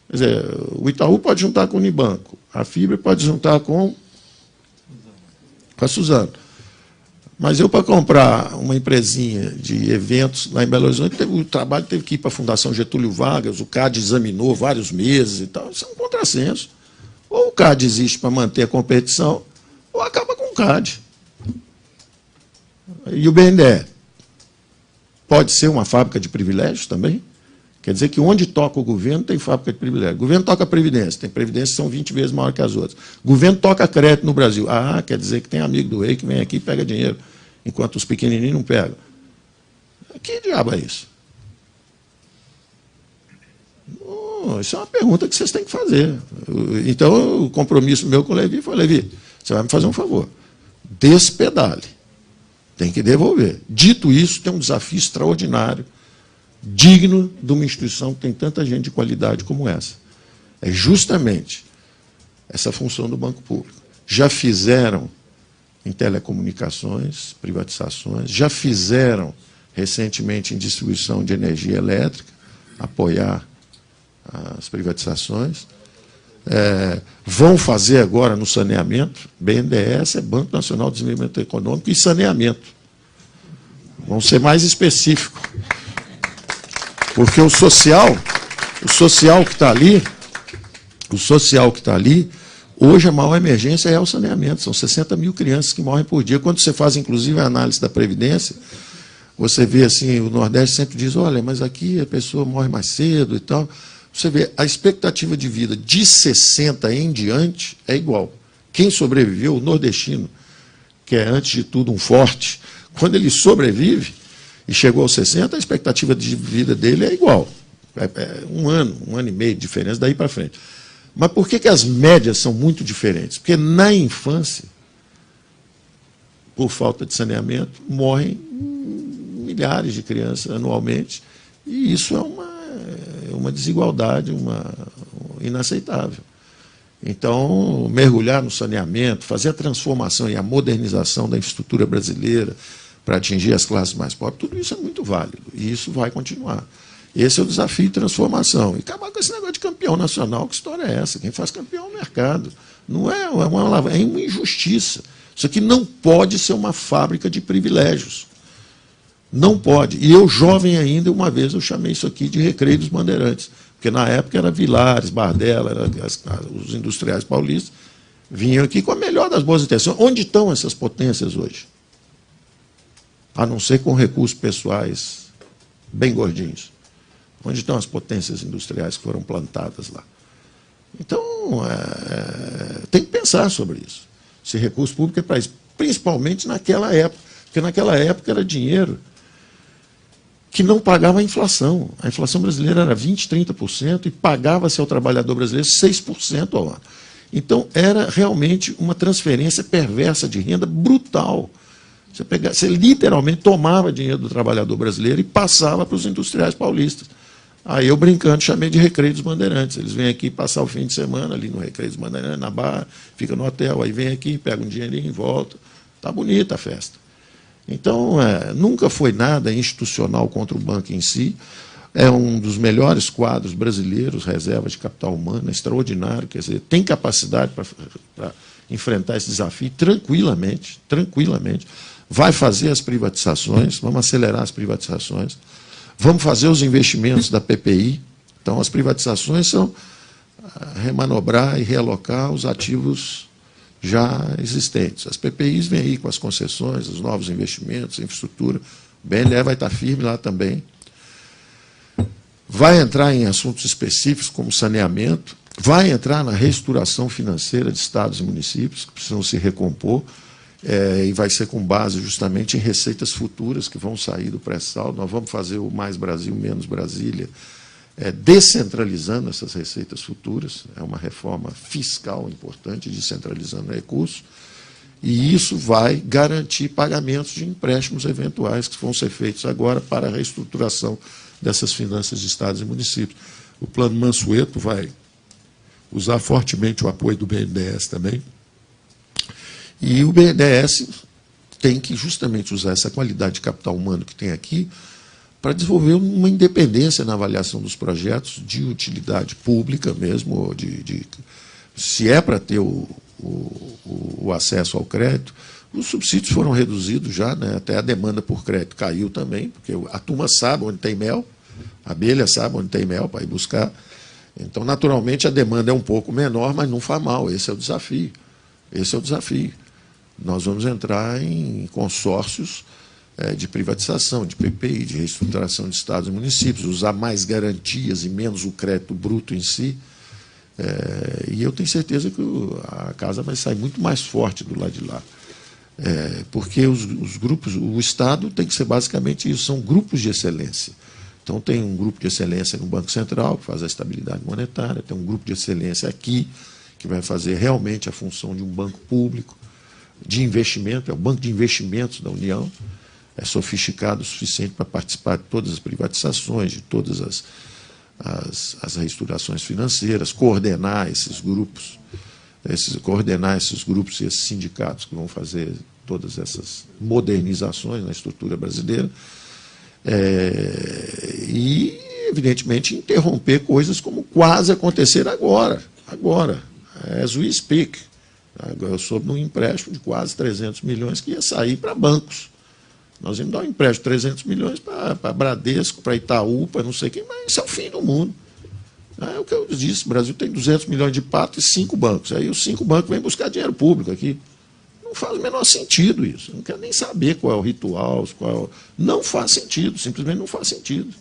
Quer dizer, o Itaú pode juntar com o Unibanco, a fibra pode juntar com a Suzano. Mas eu, para comprar uma empresinha de eventos lá em Belo Horizonte, o trabalho teve que ir para a Fundação Getúlio Vargas, o CAD examinou vários meses e tal. Isso é um contrassenso. Ou o CAD existe para manter a competição, ou acaba com o CAD. E o BNDE pode ser uma fábrica de privilégios também? Quer dizer que onde toca o governo tem fábrica de privilégios. O governo toca a Previdência, tem Previdência que são 20 vezes maior que as outras. O governo toca crédito no Brasil. Quer dizer que tem amigo do rei que vem aqui e pega dinheiro, enquanto os pequenininhos não pegam. Que diabo é isso? Isso é uma pergunta que vocês têm que fazer. Então, o compromisso meu com o Levi foi: Levi, você vai me fazer um favor. Despedale. Tem que devolver. Dito isso, tem um desafio extraordinário, digno de uma instituição que tem tanta gente de qualidade como essa. É justamente essa função do Banco Público. Já fizeram em telecomunicações, privatizações, já fizeram recentemente em distribuição de energia elétrica, apoiar as privatizações. Vão fazer agora no saneamento. BNDES é Banco Nacional de Desenvolvimento Econômico e Saneamento. Vão ser mais específicos. Porque o social que está ali, hoje a maior emergência é o saneamento. São 60 mil crianças que morrem por dia. Quando você faz, inclusive, a análise da Previdência, você vê assim, o Nordeste sempre diz: olha, mas aqui a pessoa morre mais cedo e tal. Você vê, a expectativa de vida de 60 em diante é igual. Quem sobreviveu, o nordestino, que é, antes de tudo, um forte, quando ele sobrevive e chegou aos 60, a expectativa de vida dele é igual. Um ano e meio de diferença daí para frente. Mas por que as médias são muito diferentes? Porque na infância, por falta de saneamento, morrem milhares de crianças anualmente, e isso é uma desigualdade inaceitável. Então, mergulhar no saneamento, fazer a transformação e a modernização da infraestrutura brasileira para atingir as classes mais pobres, tudo isso é muito válido, e isso vai continuar. Esse é o desafio de transformação. E acabar com esse negócio de campeão nacional, que história é essa? Quem faz campeão é o mercado. Não é uma injustiça. Isso aqui não pode ser uma fábrica de privilégios. Não pode. E eu, jovem ainda, uma vez eu chamei isso aqui de Recreio dos Bandeirantes, porque na época era Vilares, Bardella, os industriais paulistas, vinham aqui com a melhor das boas intenções. Onde estão essas potências hoje? A não ser com recursos pessoais bem gordinhos. Onde estão as potências industriais que foram plantadas lá? Então, tem que pensar sobre isso. Esse recurso público é para isso, principalmente naquela época, porque naquela época era dinheiro que não pagava a inflação. A inflação brasileira era 20%, 30% e pagava-se ao trabalhador brasileiro 6% ao ano. Então, era realmente uma transferência perversa de renda brutal. Você literalmente tomava dinheiro do trabalhador brasileiro e passava para os industriais paulistas. Aí eu, brincando, chamei de Recreio dos Bandeirantes. Eles vêm aqui passar o fim de semana ali no Recreio dos Bandeirantes, na Barra, fica no hotel, aí vem aqui, pega um dinheirinho e volta. Está bonita a festa. Então, nunca foi nada institucional contra o banco em si. É um dos melhores quadros brasileiros, reserva de capital humano, é extraordinário, quer dizer, tem capacidade para enfrentar esse desafio tranquilamente, tranquilamente. Vai fazer as privatizações, vamos acelerar as privatizações, vamos fazer os investimentos da PPI. Então, as privatizações são remanobrar e realocar os ativos já existentes. As PPIs vêm aí com as concessões, os novos investimentos, a infraestrutura. O BNDES vai estar firme lá também. Vai entrar em assuntos específicos como saneamento, vai entrar na reestruturação financeira de estados e municípios, que precisam se recompor, e vai ser com base justamente em receitas futuras que vão sair do pré-sal. Nós vamos fazer o Mais Brasil, Menos Brasília, descentralizando essas receitas futuras. É uma reforma fiscal importante, descentralizando recursos, e isso vai garantir pagamentos de empréstimos eventuais que vão ser feitos agora para a reestruturação dessas finanças de estados e municípios. O Plano Mansueto vai usar fortemente o apoio do BNDES também. E o BNDES tem que justamente usar essa qualidade de capital humano que tem aqui para desenvolver uma independência na avaliação dos projetos de utilidade pública mesmo, se é para ter o acesso ao crédito. Os subsídios foram reduzidos já, né? Até a demanda por crédito caiu também, porque a turma sabe onde tem mel, a abelha sabe onde tem mel para ir buscar. Então, naturalmente, a demanda é um pouco menor, mas não faz mal, esse é o desafio. Esse é o desafio. Nós vamos entrar em consórcios de privatização, de PPI, de reestruturação de estados e municípios, usar mais garantias e menos o crédito bruto em si. E eu tenho certeza que a casa vai sair muito mais forte do lado de lá. Porque os grupos, o Estado tem que ser basicamente isso, são grupos de excelência. Então, tem um grupo de excelência no Banco Central, que faz a estabilidade monetária, tem um grupo de excelência aqui, que vai fazer realmente a função de um banco público, de investimento, é o Banco de Investimentos da União, é sofisticado o suficiente para participar de todas as privatizações, de todas as reestruturações financeiras, coordenar esses grupos e esses sindicatos que vão fazer todas essas modernizações na estrutura brasileira, e, evidentemente, interromper coisas como quase acontecer agora, as we speak. Eu soube de um empréstimo de quase 300 milhões que ia sair para bancos. Nós íamos dar um empréstimo de 300 milhões para Bradesco, para Itaú, para não sei quem, mas isso é o fim do mundo. É o que eu disse, o Brasil tem 200 milhões de pato e 5 bancos. Aí os 5 bancos vêm buscar dinheiro público aqui. Não faz o menor sentido isso. Eu não quero nem saber qual é o ritual, não faz sentido, simplesmente não faz sentido.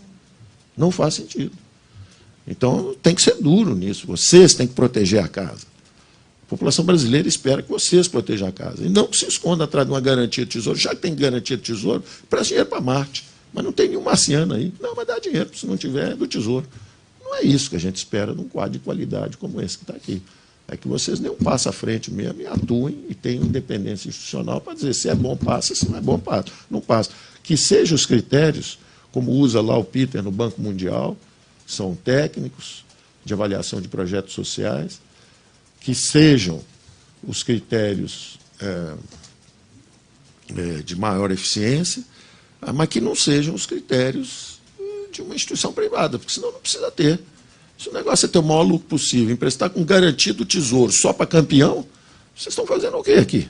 Não faz sentido. Então, tem que ser duro nisso. Vocês têm que proteger a casa. A população brasileira espera que vocês protejam a casa. E não que se esconda atrás de uma garantia de tesouro. Já que tem garantia de tesouro, presta dinheiro para Marte. Mas não tem nenhum marciano aí. Não, mas dá dinheiro, se não tiver, é do tesouro. Não é isso que a gente espera num quadro de qualidade como esse que está aqui. É que vocês nem um passo à frente mesmo e atuem e tenham independência institucional para dizer se é bom, passa, se não é bom, passa. Não passa. Que sejam os critérios, como usa lá o Peter no Banco Mundial, são técnicos de avaliação de projetos sociais, que sejam os critérios de maior eficiência, mas que não sejam os critérios de uma instituição privada, porque senão não precisa ter. Se o negócio é ter o maior lucro possível, emprestar com garantia do tesouro só para campeão, vocês estão fazendo o quê aqui?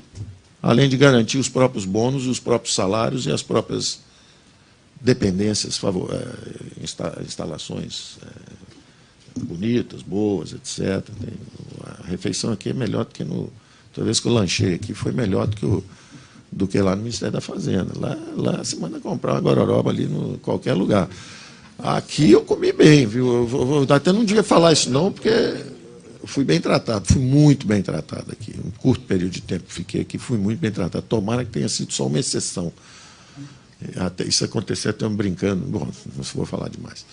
Além de garantir os próprios bônus e os próprios salários e as próprias dependências, instalações bonitas, boas, etc. A refeição aqui é melhor do que toda vez que eu lanchei aqui, foi melhor do que lá no Ministério da Fazenda. Lá você manda comprar uma gororoba ali em qualquer lugar. Aqui eu comi bem, viu? Eu vou até não devia falar isso não, porque eu fui bem tratado, fui muito bem tratado aqui. Um curto período de tempo que fiquei aqui, fui muito bem tratado. Tomara que tenha sido só uma exceção. Até isso aconteceu, estamos brincando. Bom, não vou falar demais.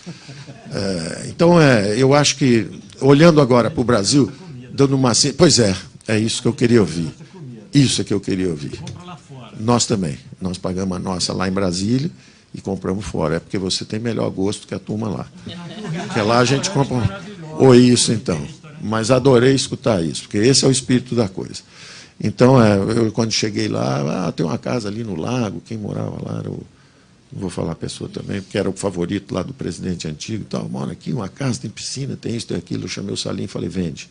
Então, eu acho que, olhando agora para o Brasil, dando uma... Pois é isso que eu queria ouvir. Isso é que eu queria ouvir. Nós também. Nós pagamos a nossa lá em Brasília e compramos fora. É porque você tem melhor gosto que a turma lá. Porque lá a gente compra... Ou isso, então. Mas adorei escutar isso, porque esse é o espírito da coisa. Então, eu, quando cheguei lá, tem uma casa ali no lago, quem morava lá era o... Não vou falar a pessoa também, porque era o favorito lá do presidente antigo. Então, mora aqui, uma casa, tem piscina, tem isso, tem aquilo. Eu chamei o Salim e falei, vende.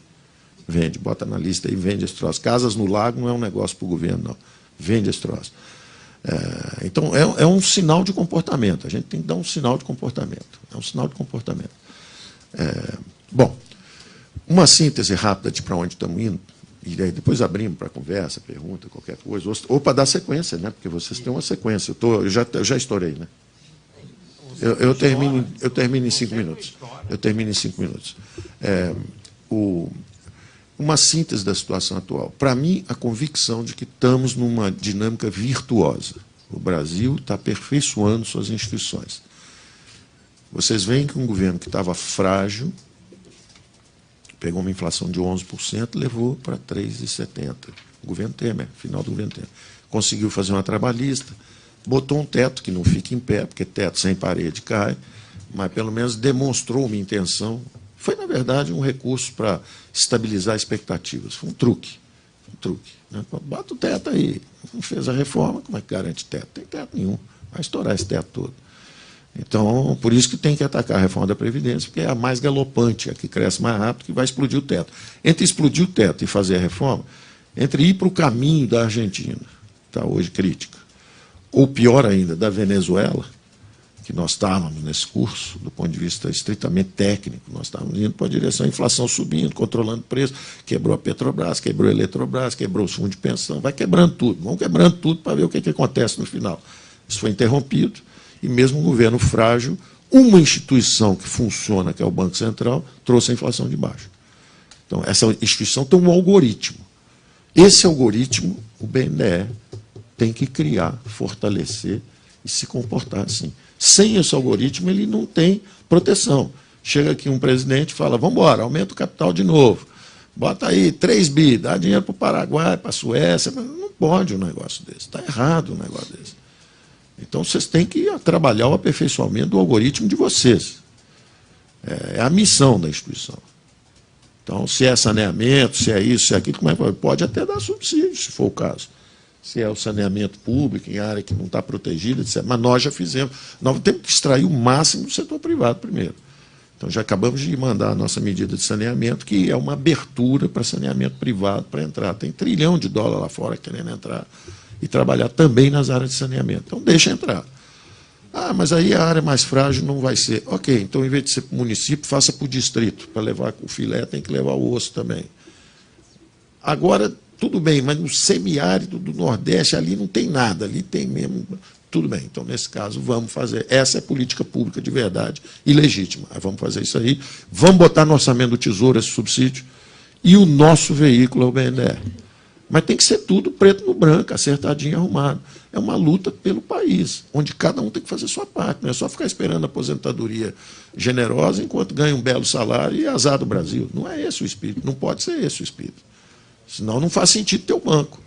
Vende, bota na lista aí, vende esse troço. Casas no lago não é um negócio para o governo, não. Vende esse troço. Então, é um sinal de comportamento. A gente tem que dar um sinal de comportamento. É um sinal de comportamento. Bom, uma síntese rápida de para onde estamos indo, e aí depois abrimos para conversa, pergunta, qualquer coisa, ou para dar sequência, né? Porque vocês têm uma sequência. Eu já estourei, né? Eu termino em 5 minutos. Eu termino em 5 minutos. Uma síntese da situação atual. Para mim, a convicção de que estamos numa dinâmica virtuosa. O Brasil está aperfeiçoando suas instituições. Vocês veem que um governo que estava frágil, pegou uma inflação de 11%, levou para 3,70%. O governo Temer, final do governo Temer. Conseguiu fazer uma trabalhista, botou um teto que não fica em pé, porque teto sem parede cai, mas pelo menos demonstrou uma intenção. Foi, na verdade, um recurso para estabilizar expectativas. Foi um truque. Né? Bota o teto aí. Não fez a reforma, como é que garante teto? Tem teto nenhum. Vai estourar esse teto todo. Então, por isso que tem que atacar a reforma da Previdência, porque é a mais galopante, a que cresce mais rápido, que vai explodir o teto. Entre explodir o teto e fazer a reforma, entre ir para o caminho da Argentina, que está hoje crítica, ou pior ainda, da Venezuela, que nós estávamos nesse curso, do ponto de vista estritamente técnico, nós estávamos indo para a direção da inflação subindo, controlando o preço, quebrou a Petrobras, quebrou a Eletrobras, quebrou os fundos de pensão, vai quebrando tudo, vamos quebrando tudo para ver o que acontece no final. Isso foi interrompido, e mesmo um governo frágil, uma instituição que funciona, que é o Banco Central, trouxe a inflação de baixo. Então, essa instituição tem um algoritmo. Esse algoritmo, o BNDE tem que criar, fortalecer e se comportar assim. Sem esse algoritmo, ele não tem proteção. Chega aqui um presidente e fala, vamos embora, aumenta o capital de novo. Bota aí 3 bi, dá dinheiro para o Paraguai, para a Suécia. Mas não pode um negócio desse, está errado um negócio desse. Então, vocês têm que trabalhar o aperfeiçoamento do algoritmo de vocês. É a missão da instituição. Então, se é saneamento, se é isso, se é aquilo, como é que pode até dar subsídio, se for o caso. Se é o saneamento público, em área que não está protegida, etc. Mas nós já fizemos. Nós temos que extrair o máximo do setor privado primeiro. Então, já acabamos de mandar a nossa medida de saneamento, que é uma abertura para saneamento privado para entrar. Tem $1 trilhão lá fora querendo entrar e trabalhar também nas áreas de saneamento. Então, deixa entrar. Ah, mas aí a área mais frágil não vai ser. Ok, então, em vez de ser para o município, faça para o distrito. Para levar o filé, tem que levar o osso também. Agora, tudo bem, mas no semiárido do Nordeste, ali não tem nada, ali tem mesmo... Tudo bem, então, nesse caso, vamos fazer. Essa é política pública de verdade e legítima. Vamos fazer isso aí, vamos botar no orçamento do Tesouro esse subsídio, e o nosso veículo é o BNDE. Mas tem que ser tudo preto no branco, acertadinho e arrumado. É uma luta pelo país, onde cada um tem que fazer sua parte. Não é só ficar esperando a aposentadoria generosa enquanto ganha um belo salário e azar do Brasil. Não é esse o espírito, não pode ser esse o espírito. Senão não faz sentido ter o banco.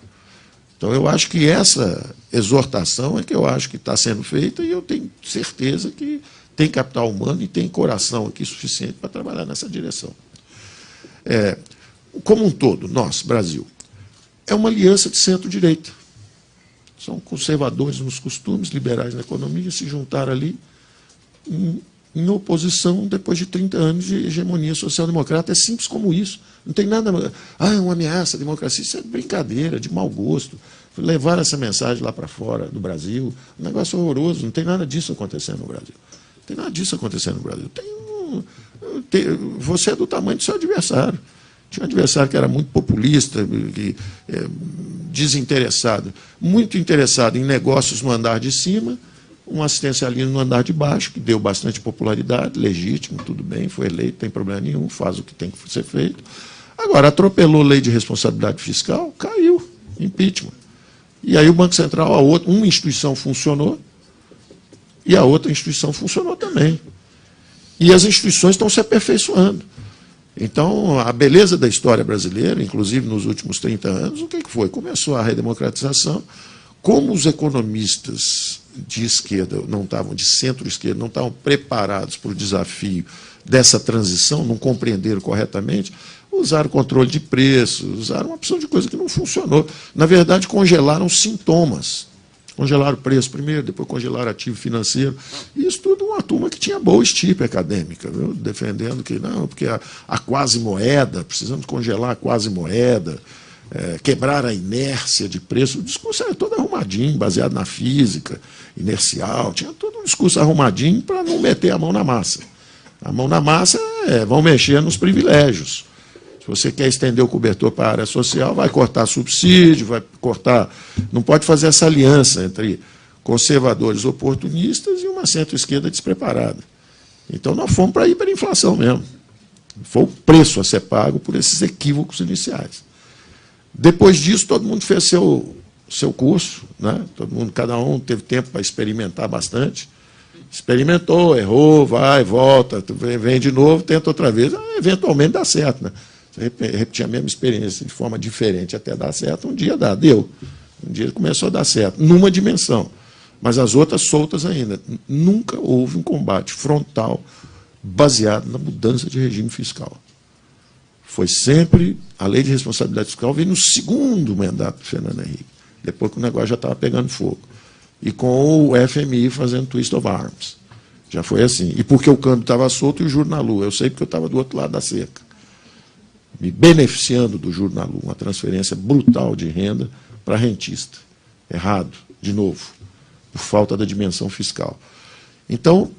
Então, eu acho que essa exortação é que eu acho que está sendo feita e eu tenho certeza que tem capital humano e tem coração aqui suficiente para trabalhar nessa direção. Como um todo, nós, Brasil, é uma aliança de centro-direita. São conservadores nos costumes, liberais na economia, se juntaram ali em oposição depois de 30 anos de hegemonia social-democrata. É simples como isso. Não tem nada... é uma ameaça à democracia. Isso é brincadeira, de mau gosto. Levar essa mensagem lá para fora do Brasil, um negócio horroroso. Não tem nada disso acontecendo no Brasil. Não tem nada disso acontecendo no Brasil. Você é do tamanho do seu adversário. Tinha um adversário que era muito populista, desinteressado, muito interessado em negócios no andar de cima, um assistencialismo no andar de baixo, que deu bastante popularidade, legítimo, tudo bem, foi eleito, não tem problema nenhum, faz o que tem que ser feito. Agora, atropelou a lei de responsabilidade fiscal, caiu, impeachment. E aí o Banco Central, uma instituição funcionou, e a outra instituição funcionou também. E as instituições estão se aperfeiçoando. Então, a beleza da história brasileira, inclusive nos últimos 30 anos, o que foi? Começou a redemocratização. Como os economistas de esquerda não estavam, de centro-esquerda, não estavam preparados para o desafio dessa transição, não compreenderam corretamente, usaram controle de preços, usaram uma opção de coisa que não funcionou. Na verdade, congelaram sintomas. Congelaram o preço primeiro, depois congelaram ativo financeiro. Isso tudo uma turma que tinha boa estipe acadêmica, viu? Defendendo que não, porque a quase-moeda, precisamos congelar a quase-moeda, quebrar a inércia de preço. O discurso era todo arrumadinho, baseado na física, inercial, tinha todo um discurso arrumadinho para não meter a mão na massa. A mão na massa vão mexer nos privilégios. Se você quer estender o cobertor para a área social, vai cortar subsídio, vai cortar... Não pode fazer essa aliança entre conservadores oportunistas e uma centro-esquerda despreparada. Então, nós fomos para a hiperinflação mesmo. Foi o preço a ser pago por esses equívocos iniciais. Depois disso, todo mundo fez seu curso, né? Todo mundo, cada um teve tempo para experimentar bastante. Experimentou, errou, vai, volta, vem de novo, tenta outra vez. Eventualmente dá certo, né? Você repetir a mesma experiência de forma diferente até dar certo, um dia deu. Um dia começou a dar certo, numa dimensão. Mas as outras soltas ainda. Nunca houve um combate frontal baseado na mudança de regime fiscal. Foi sempre, a lei de responsabilidade fiscal veio no segundo mandato do Fernando Henrique, depois que o negócio já estava pegando fogo. E com o FMI fazendo twist of arms. Já foi assim. E porque o câmbio estava solto e o juro na lua. Eu sei porque eu estava do outro lado da cerca. Me beneficiando do juro na lua. Uma transferência brutal de renda para rentista. Errado, de novo, por falta da dimensão fiscal. Então,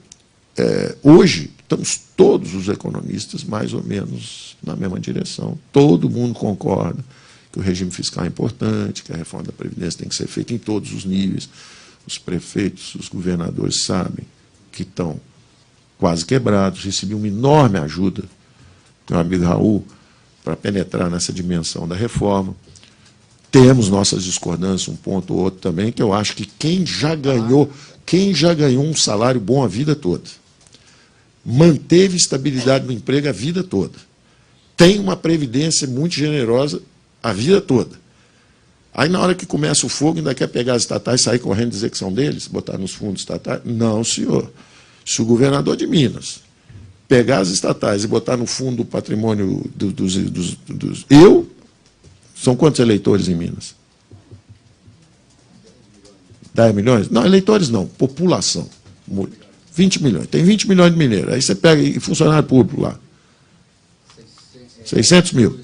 hoje, estamos todos os economistas mais ou menos na mesma direção. Todo mundo concorda que o regime fiscal é importante, que a reforma da Previdência tem que ser feita em todos os níveis. Os prefeitos, os governadores sabem que estão quase quebrados. Recebi uma enorme ajuda do meu amigo Raul para penetrar nessa dimensão da reforma. Temos nossas discordâncias, um ponto ou outro também, que eu acho que quem já ganhou um salário bom a vida toda, manteve estabilidade no emprego a vida toda, tem uma previdência muito generosa a vida toda. Aí, na hora que começa o fogo, ainda quer pegar as estatais e sair correndo e dizer que são deles, botar nos fundos estatais? Não, senhor. Se o governador de Minas pegar as estatais e botar no fundo do patrimônio são quantos eleitores em Minas? 10 milhões? Não, eleitores não, população. 20 milhões. Tem 20 milhões de mineiros. Aí você pega e funcionário público lá. 600 mil.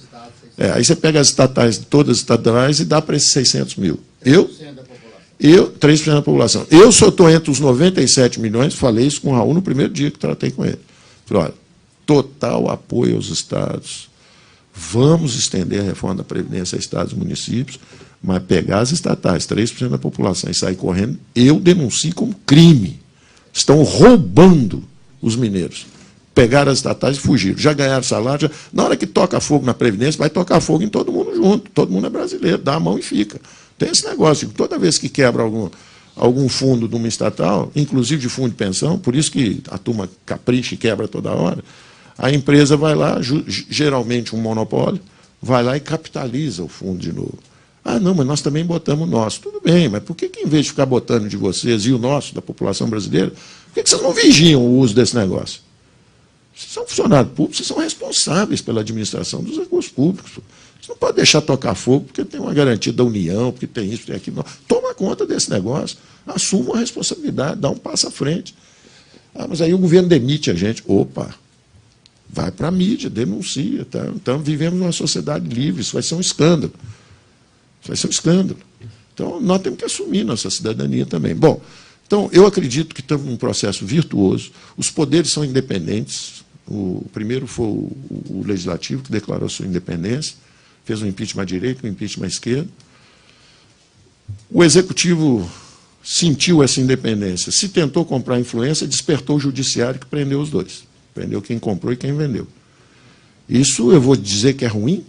Aí você pega as estatais, todas as estatais, e dá para esses 600 mil. 3% da população. Eu só estou entre os 97 milhões, falei isso com o Raul no primeiro dia que tratei com ele. Falei, olha, total apoio aos estados. Vamos estender a reforma da Previdência a estados e municípios, mas pegar as estatais, 3% da população, e sair correndo, eu denuncio como crime. Estão roubando os mineiros. Pegaram as estatais e fugiram. Já ganharam salário. Na hora que toca fogo na Previdência, vai tocar fogo em todo mundo junto. Todo mundo é brasileiro, dá a mão e fica. Tem esse negócio. Toda vez que quebra algum fundo de uma estatal, inclusive de fundo de pensão, por isso que a turma capricha e quebra toda hora, a empresa vai lá, geralmente um monopólio, vai lá e capitaliza o fundo de novo. Ah, não, mas nós também botamos o nosso. Tudo bem, mas por que em vez de ficar botando de vocês e o nosso, da população brasileira, por que vocês não vigiam o uso desse negócio? Vocês são funcionários públicos, vocês são responsáveis pela administração dos recursos públicos. Você não pode deixar tocar fogo porque tem uma garantia da União, porque tem isso, tem aquilo. Não. Toma conta desse negócio, assuma a responsabilidade, dá um passo à frente. Ah, mas aí o governo demite a gente. Opa, vai para a mídia, denuncia. Tá? Então, vivemos numa sociedade livre, isso vai ser um escândalo. Isso vai ser um escândalo. Então, nós temos que assumir nossa cidadania também. Bom, então, eu acredito que estamos num processo virtuoso, os poderes são independentes. O primeiro foi o Legislativo, que declarou sua independência, fez um impeachment à direita, um impeachment à esquerda. O Executivo sentiu essa independência, se tentou comprar influência, despertou o Judiciário, que prendeu os dois. Prendeu quem comprou e quem vendeu. Isso eu vou dizer que é ruim?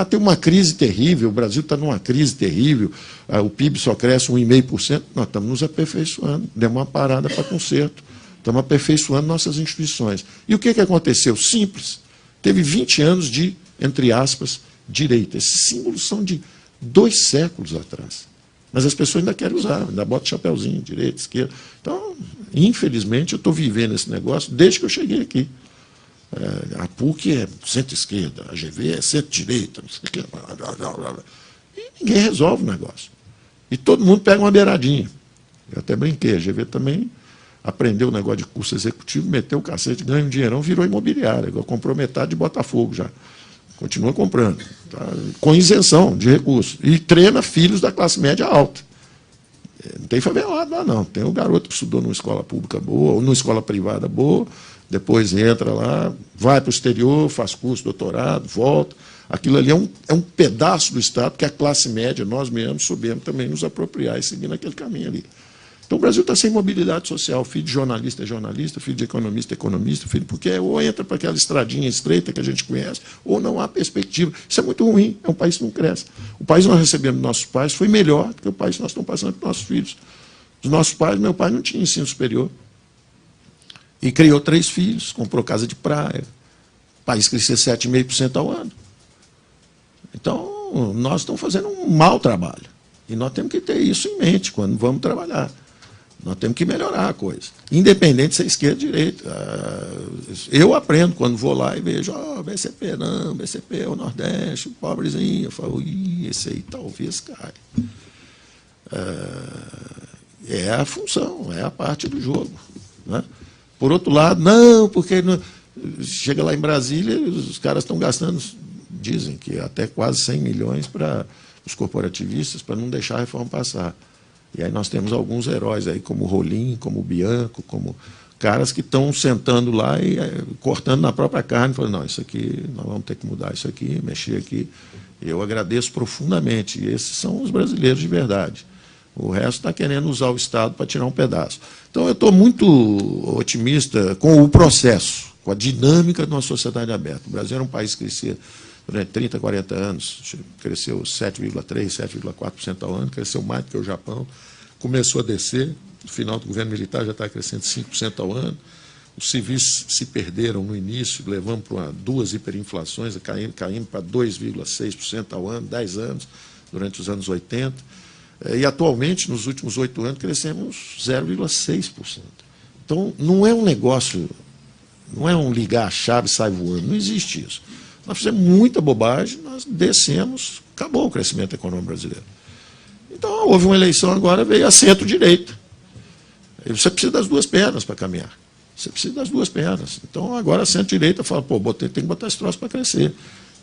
tem uma crise terrível, o Brasil está numa crise terrível, o PIB só cresce 1,5%. Nós estamos nos aperfeiçoando, demos uma parada para conserto, estamos aperfeiçoando nossas instituições. E o que aconteceu? Simples. Teve 20 anos de, entre aspas, direita. Esses símbolos são de 2 séculos atrás. Mas as pessoas ainda querem usar, ainda botam chapeuzinho, direita, esquerda. Então, infelizmente, eu estou vivendo esse negócio desde que eu cheguei aqui. A PUC é centro-esquerda, a GV é centro-direita, não sei o que. E ninguém resolve o negócio. E todo mundo pega uma beiradinha. Eu até brinquei, a GV também aprendeu o negócio de curso executivo, meteu o cacete, ganha um dinheirão, virou imobiliária. Agora comprou metade de Botafogo já. Continua comprando, tá? Com isenção de recursos. E treina filhos da classe média alta. Não tem favelado lá, não. Tem o garoto que estudou numa escola pública boa, ou numa escola privada boa, depois entra lá, vai para o exterior, faz curso, doutorado, volta. Aquilo ali é um pedaço do Estado que a classe média, nós mesmos, soubemos também nos apropriar e seguir naquele caminho ali. Então o Brasil está sem mobilidade social. Filho de jornalista é jornalista, filho de economista é economista, filho, porque ou entra para aquela estradinha estreita que a gente conhece, ou não há perspectiva. Isso é muito ruim, é um país que não cresce. O país que nós recebemos dos nossos pais foi melhor do que o país que nós estamos passando para os nossos filhos. Os nossos pais, meu pai não tinha ensino superior. E criou 3 filhos, comprou casa de praia. O país crescia 7,5% ao ano. Então, nós estamos fazendo um mau trabalho. E nós temos que ter isso em mente quando vamos trabalhar. Nós temos que melhorar a coisa. Independente se é esquerda ou direita. Eu aprendo quando vou lá e vejo, BCP não, BCP é o Nordeste, o pobrezinho. Eu falo, esse aí talvez caia. É a função, é a parte do jogo. Né? Por outro lado, não, porque não, chega lá em Brasília, os caras estão gastando, dizem que até quase 100 milhões para os corporativistas, para não deixar a reforma passar. E aí nós temos alguns heróis aí, como o Rolim, como o Bianco, como caras que estão sentando lá e cortando na própria carne, falando, não, isso aqui, nós vamos ter que mudar isso aqui, mexer aqui. Eu agradeço profundamente, e esses são os brasileiros de verdade. O resto está querendo usar o Estado para tirar um pedaço. Então, eu estou muito otimista com o processo, com a dinâmica de uma sociedade aberta. O Brasil era um país que crescia durante 30, 40 anos, cresceu 7,3%, 7,4% ao ano, cresceu mais do que o Japão, começou a descer, no final do governo militar já está crescendo 5% ao ano, os civis se perderam no início, levando para 2 hiperinflações, caindo para 2,6% ao ano, 10 anos, durante os anos 80, e atualmente, nos últimos 8 anos, crescemos 0,6%. Então, não é um negócio, não é um ligar a chave e sai voando, não existe isso. Nós fizemos muita bobagem, nós descemos, acabou o crescimento econômico brasileiro. Então, houve uma eleição agora, veio a centro-direita. Você precisa das 2 pernas para caminhar. Você precisa das 2 pernas. Então, agora a centro-direita fala, tem que botar esse troço para crescer.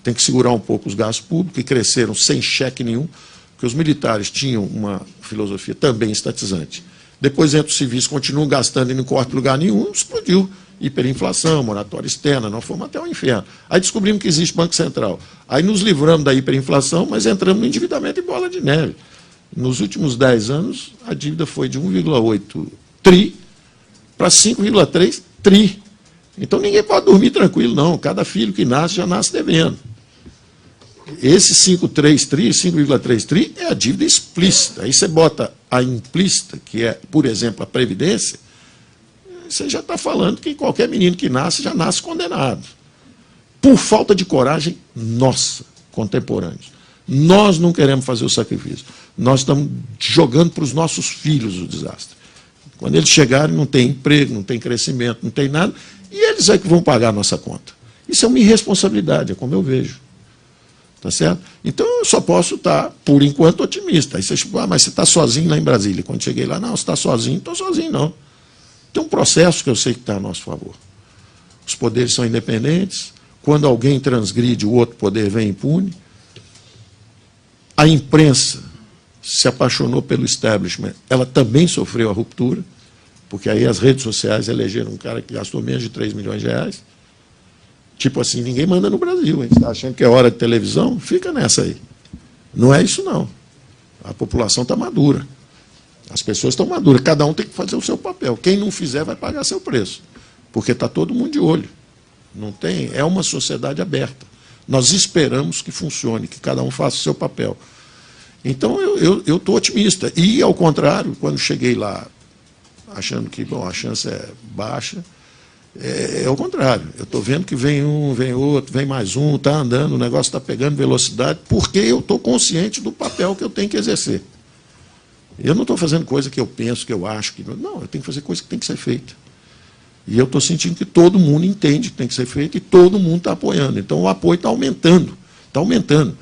Tem que segurar um pouco os gastos públicos, que cresceram sem cheque nenhum, porque os militares tinham uma filosofia também estatizante. Depois, entre os civis, continuam gastando e não corta lugar nenhum, explodiu. Hiperinflação, moratória externa, nós fomos até o inferno. Aí descobrimos que existe Banco Central. Aí nos livramos da hiperinflação, mas entramos no endividamento em bola de neve. Nos últimos 10 anos, a dívida foi de 1,8 tri para 5,3 tri. Então ninguém pode dormir tranquilo, não. Cada filho que nasce já nasce devendo. Esse 5,3 tri é a dívida explícita. Aí você bota a implícita, que é, por exemplo, a Previdência, você já está falando que qualquer menino que nasce já nasce condenado. Por falta de coragem nossa, contemporâneos. Nós não queremos fazer o sacrifício. Nós estamos jogando para os nossos filhos o desastre. Quando eles chegarem, não tem emprego, não tem crescimento, não tem nada, e eles é que vão pagar a nossa conta. Isso é uma irresponsabilidade, é como eu vejo. Tá certo? Então, eu só posso estar, por enquanto, otimista. Aí você mas você está sozinho lá em Brasília. Quando cheguei lá, não, você está sozinho. Não estou sozinho, não. Tem um processo que eu sei que está a nosso favor. Os poderes são independentes. Quando alguém transgride, o outro poder vem impune. A imprensa se apaixonou pelo establishment. Ela também sofreu a ruptura, porque aí as redes sociais elegeram um cara que gastou menos de 3 milhões de reais. Tipo assim, ninguém manda no Brasil. A gente está achando que é hora de televisão? Fica nessa aí. Não é isso, não. A população está madura. As pessoas estão maduras. Cada um tem que fazer o seu papel. Quem não fizer vai pagar seu preço. Porque está todo mundo de olho. Não tem, é uma sociedade aberta. Nós esperamos que funcione, que cada um faça o seu papel. Então, eu estou otimista. E, ao contrário, quando cheguei lá, achando que, bom, a chance é baixa, é o contrário. Eu estou vendo que vem um, vem outro, vem mais um, está andando, o negócio está pegando velocidade, porque eu estou consciente do papel que eu tenho que exercer. Eu não estou fazendo coisa que eu penso, que eu acho. Não, eu tenho que fazer coisa que tem que ser feita. E eu estou sentindo que todo mundo entende que tem que ser feito e todo mundo está apoiando. Então, o apoio está aumentando. Está aumentando.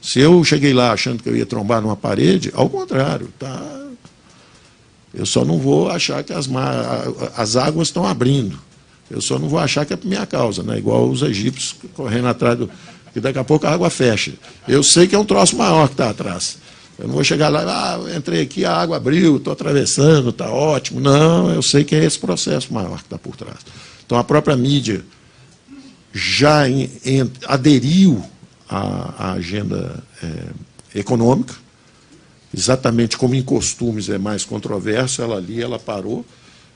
Se eu cheguei lá achando que eu ia trombar numa parede, ao contrário, tá, eu só não vou achar que as águas estão abrindo. Eu só não vou achar que é por minha causa, né? Igual os egípcios correndo atrás do... que daqui a pouco a água fecha. Eu sei que é um troço maior que está atrás. Eu não vou chegar lá e entrei aqui, a água abriu, estou atravessando, está ótimo. Não, eu sei que é esse processo maior que está por trás. Então, a própria mídia já aderiu a agenda econômica, exatamente como em costumes é mais controverso, ela parou,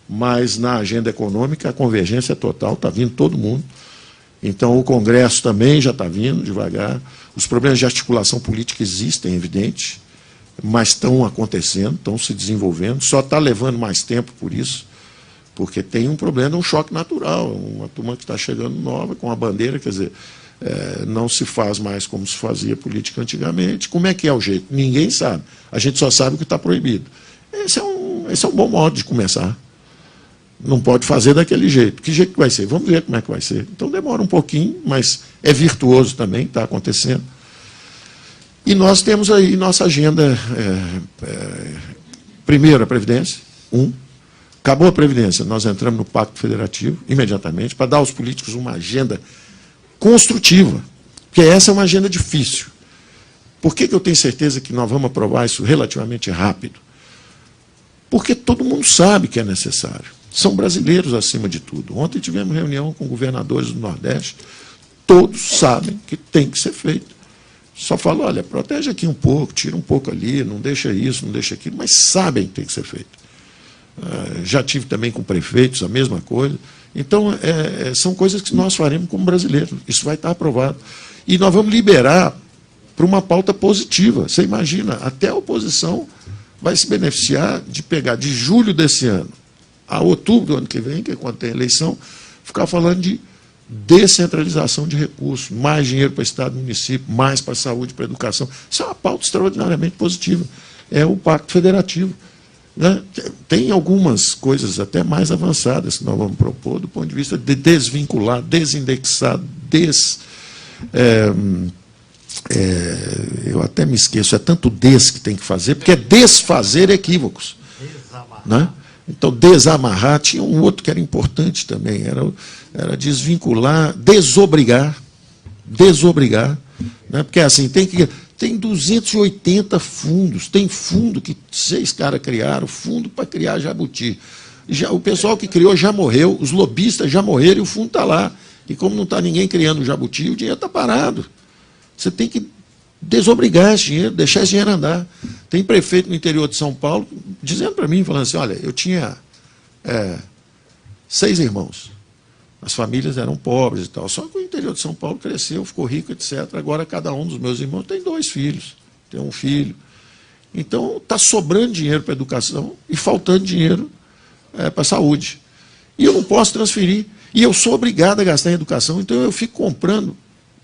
mas na agenda econômica a convergência é total, está vindo todo mundo. Então o Congresso também já está vindo devagar, os problemas de articulação política existem, é evidente, mas estão acontecendo, estão se desenvolvendo, só está levando mais tempo por isso, porque tem um problema, um choque natural, uma turma que está chegando nova, com a bandeira, quer dizer, não se faz mais como se fazia política antigamente. Como é que é o jeito? Ninguém sabe. A gente só sabe o que está proibido. Esse é um bom modo de começar. Não pode fazer daquele jeito. Que jeito que vai ser? Vamos ver como é que vai ser. Então demora um pouquinho, mas é virtuoso também, está acontecendo. E nós temos aí nossa agenda, primeiro a Previdência, acabou a Previdência, nós entramos no Pacto Federativo, imediatamente, para dar aos políticos uma agenda construtiva, porque essa é uma agenda difícil. Por que eu tenho certeza que nós vamos aprovar isso relativamente rápido? Porque todo mundo sabe que é necessário. São brasileiros acima de tudo. Ontem tivemos reunião com governadores do Nordeste, todos sabem que tem que ser feito. Só falam, olha, protege aqui um pouco, tira um pouco ali, não deixa isso, não deixa aquilo, mas sabem que tem que ser feito. Já tive também com prefeitos a mesma coisa. Então, são coisas que nós faremos como brasileiros. Isso vai estar aprovado. E nós vamos liberar para uma pauta positiva. Você imagina, até a oposição vai se beneficiar de pegar de julho desse ano a outubro do ano que vem, que é quando tem eleição, ficar falando de descentralização de recursos, mais dinheiro para o Estado e município, mais para a saúde, para a educação. Isso é uma pauta extraordinariamente positiva. É o Pacto Federativo. Né? Tem algumas coisas até mais avançadas que nós vamos propor do ponto de vista de desvincular, desindexar, eu até me esqueço, é tanto que tem que fazer, porque é desfazer equívocos. Né? Então, desamarrar, tinha um outro que era importante também, era desvincular, desobrigar, né? Porque assim, tem 280 fundos, tem fundo que 6 caras criaram, fundo para criar jabuti. O pessoal que criou já morreu, os lobistas já morreram e o fundo está lá. E como não está ninguém criando jabuti, o dinheiro está parado. Você tem que desobrigar esse dinheiro, deixar esse dinheiro andar. Tem prefeito no interior de São Paulo dizendo para mim, falando assim, olha, eu tinha 6 irmãos. As famílias eram pobres e tal. Só que o interior de São Paulo cresceu, ficou rico, etc. Agora cada um dos meus irmãos tem 2 filhos, tem um filho. Então está sobrando dinheiro para a educação e faltando dinheiro para a saúde. E eu não posso transferir. E eu sou obrigado a gastar em educação, então eu fico comprando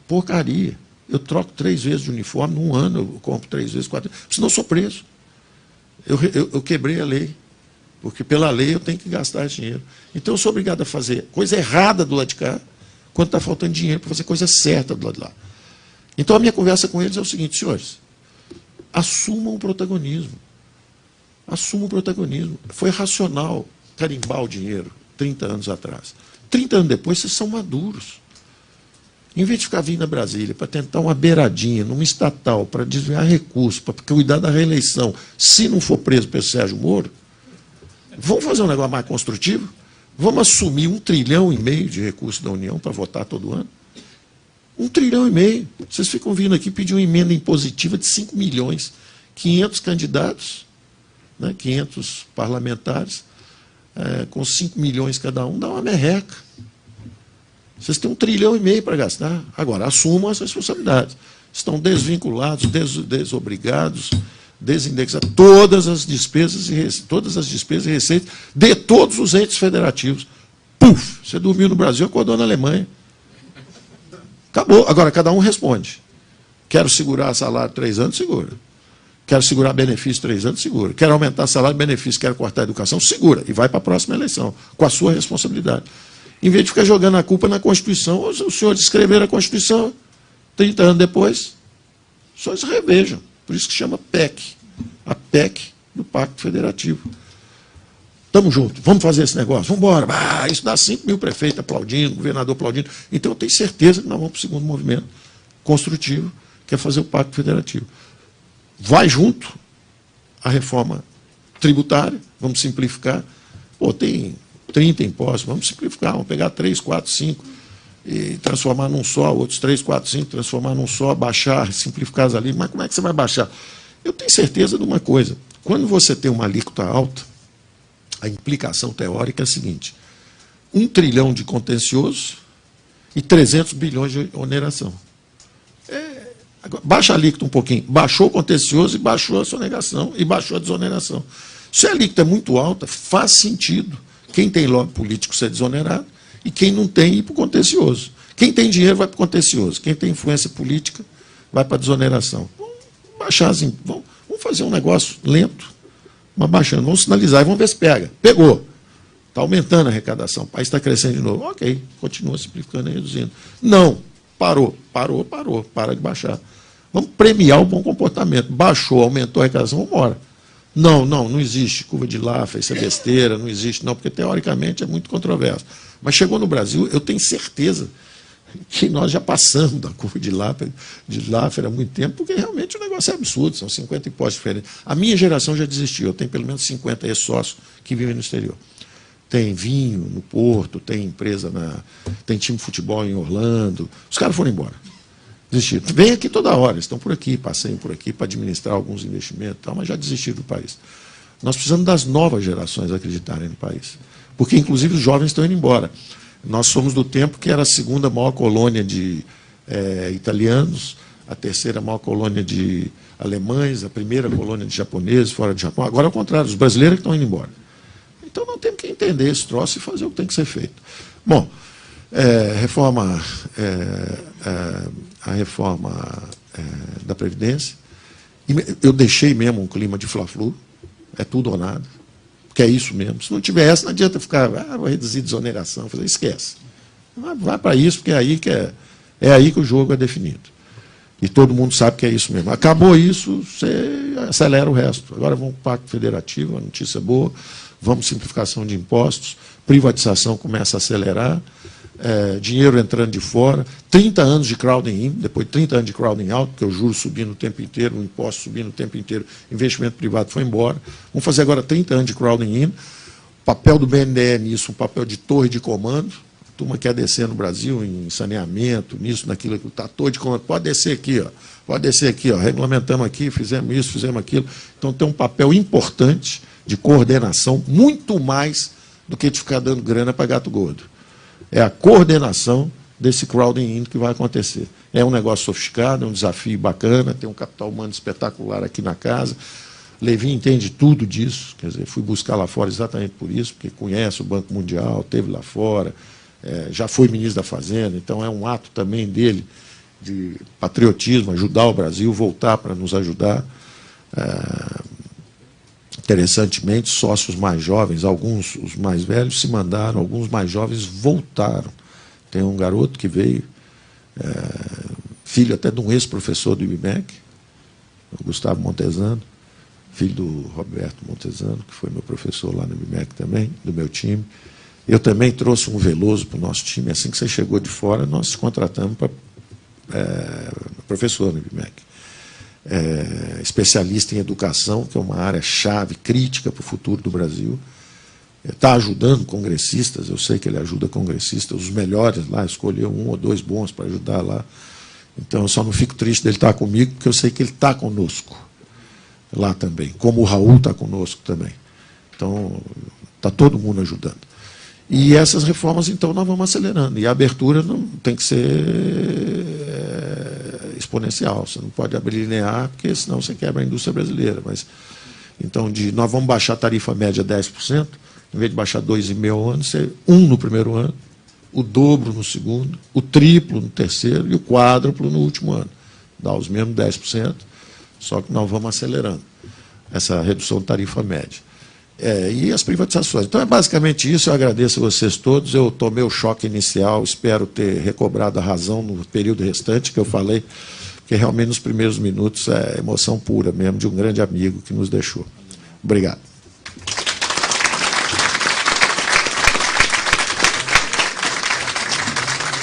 porcaria. Eu troco 3 vezes de uniforme, num ano eu compro 3 vezes, 4 vezes, senão eu sou preso. Eu quebrei a lei, porque pela lei eu tenho que gastar esse dinheiro. Então eu sou obrigado a fazer coisa errada do lado de cá, quando está faltando dinheiro para fazer coisa certa do lado de lá. Então a minha conversa com eles é o seguinte, senhores, assumam o protagonismo. Assumam o protagonismo. Foi racional carimbar o dinheiro 30 anos atrás. 30 anos depois, vocês são maduros. Em vez de ficar vindo a Brasília para tentar uma beiradinha numa estatal, para desviar recursos, para cuidar da reeleição, se não for preso pelo Sérgio Moro, vamos fazer um negócio mais construtivo? Vamos assumir 1,5 trilhão de recursos da União para votar todo ano? 1,5 trilhão. Vocês ficam vindo aqui pedir uma emenda impositiva de 5 milhões. 500 candidatos, né, 500 parlamentares, com 5 milhões cada um, dá uma merreca. Vocês têm 1,5 trilhão para gastar. Agora, assumam as responsabilidades. Estão desvinculados, desobrigados, desindexados, todas as despesas e receitas de todos os entes federativos. Puf! Você dormiu no Brasil, acordou na Alemanha. Acabou. Agora, cada um responde. Quero segurar salário 3 anos, segura. Quero segurar benefício 3 anos, segura. Quero aumentar salário e benefício, quero cortar a educação, segura. E vai para a próxima eleição, com a sua responsabilidade. Em vez de ficar jogando a culpa na Constituição, os senhores escreveram a Constituição, 30 anos depois, os senhores revejam. Por isso que chama PEC. A PEC do Pacto Federativo. Estamos juntos, vamos fazer esse negócio, vamos embora. Isso dá 5 mil prefeitos aplaudindo, governador aplaudindo. Então, eu tenho certeza que nós vamos para o segundo movimento construtivo, que é fazer o Pacto Federativo. Vai junto a reforma tributária, vamos simplificar. Pô, tem 30 impostos, vamos simplificar, vamos pegar 3, 4, 5 e transformar num só, outros 3, 4, 5, transformar num só, baixar, simplificar as alíquotas. Mas como é que você vai baixar? Eu tenho certeza de uma coisa, quando você tem uma alíquota alta, a implicação teórica é a seguinte: 1 trilhão de contencioso e 300 bilhões de oneração. Baixa a alíquota um pouquinho, baixou o contencioso e baixou a sonegação e baixou a desoneração. Se a alíquota é muito alta, faz sentido quem tem lobby político ser desonerado e quem não tem ir para o contencioso. Quem tem dinheiro vai para o contencioso, quem tem influência política vai para a desoneração. Vamos baixar, vamos fazer um negócio lento, mas baixando, vamos sinalizar e vamos ver se pega. Pegou. Está aumentando a arrecadação, o país está crescendo de novo. Ok, continua simplificando e reduzindo. Não, parou, para de baixar. Vamos premiar o bom comportamento. Baixou, aumentou a arrecadação, vamos embora. Não existe curva de Laffer, isso é besteira, não existe, não, porque teoricamente é muito controverso. Mas chegou no Brasil, eu tenho certeza que nós já passamos da curva de Laffer há muito tempo, porque realmente o negócio é absurdo, são 50 impostos diferentes. A minha geração já desistiu, eu tenho pelo menos 50 ex-sócios que vivem no exterior. Tem vinho no Porto, tem empresa tem time de futebol em Orlando, os caras foram embora. Desistiram. Vem aqui toda hora, estão por aqui, passeiam por aqui para administrar alguns investimentos, mas já desistiram do país. Nós precisamos das novas gerações acreditarem no país, porque inclusive os jovens estão indo embora. Nós somos do tempo que era a segunda maior colônia de italianos, a terceira maior colônia de alemães, a primeira colônia de japoneses fora do Japão. Agora é o contrário, os brasileiros que estão indo embora. Então nós temos que entender esse troço e fazer o que tem que ser feito. Bom, a reforma da Previdência, eu deixei mesmo um clima de fla-flu, é tudo ou nada, porque é isso mesmo. Se não tiver essa, não adianta ficar, vou reduzir desoneração, esquece. Vai para isso, porque é aí que o jogo é definido. E todo mundo sabe que é isso mesmo. Acabou isso, você acelera o resto. Agora vamos para o Pacto Federativo, a notícia boa, vamos simplificação de impostos, privatização começa a acelerar, dinheiro entrando de fora, 30 anos de crowding in, depois de 30 anos de crowding out, porque o juros subindo o tempo inteiro, o imposto subindo o tempo inteiro, investimento privado foi embora. Vamos fazer agora 30 anos de crowding in, o papel do BNDE nisso, um papel de torre de comando, a turma quer descer no Brasil em saneamento, nisso, naquilo, está torre de comando, pode descer aqui, regulamentamos aqui, fizemos isso, fizemos aquilo. Então tem um papel importante de coordenação, muito mais do que de ficar dando grana para gato gordo. É a coordenação desse crowding in que vai acontecer. É um negócio sofisticado, é um desafio bacana, tem um capital humano espetacular aqui na casa. Levi entende tudo disso, quer dizer, fui buscar lá fora exatamente por isso, porque conhece o Banco Mundial, esteve lá fora, já foi ministro da Fazenda, então é um ato também dele de patriotismo, ajudar o Brasil, voltar para nos ajudar. Interessantemente, sócios mais jovens, alguns, os mais velhos, se mandaram, alguns mais jovens voltaram. Tem um garoto que veio, filho até de um ex-professor do IBMEC, o Gustavo Montesano, filho do Roberto Montesano, que foi meu professor lá no IBMEC também, do meu time. Eu também trouxe um Veloso para o nosso time. Assim que você chegou de fora, nós te contratamos para professor no IBMEC. Especialista em educação, que é uma área chave, crítica para o futuro do Brasil. Está ajudando congressistas, eu sei que ele ajuda congressistas, os melhores lá, escolheu 1 ou 2 bons para ajudar lá. Então, eu só não fico triste dele estar comigo, porque eu sei que ele está conosco lá também, como o Raul está conosco também. Então, está todo mundo ajudando. E essas reformas, então, nós vamos acelerando. E a abertura não tem que ser exponencial. Você não pode abrir linear, porque senão você quebra a indústria brasileira. Mas, então, nós vamos baixar a tarifa média 10%, em vez de baixar 2,5% ao ano, ser 1% no primeiro ano, o dobro no segundo, o triplo no terceiro e o quádruplo no último ano. Dá os mesmos 10%, só que nós vamos acelerando essa redução de tarifa média. E as privatizações. Então, é basicamente isso. Eu agradeço a vocês todos. Eu tomei o choque inicial, espero ter recobrado a razão no período restante que eu falei, porque realmente nos primeiros minutos é emoção pura mesmo de um grande amigo que nos deixou. Obrigado.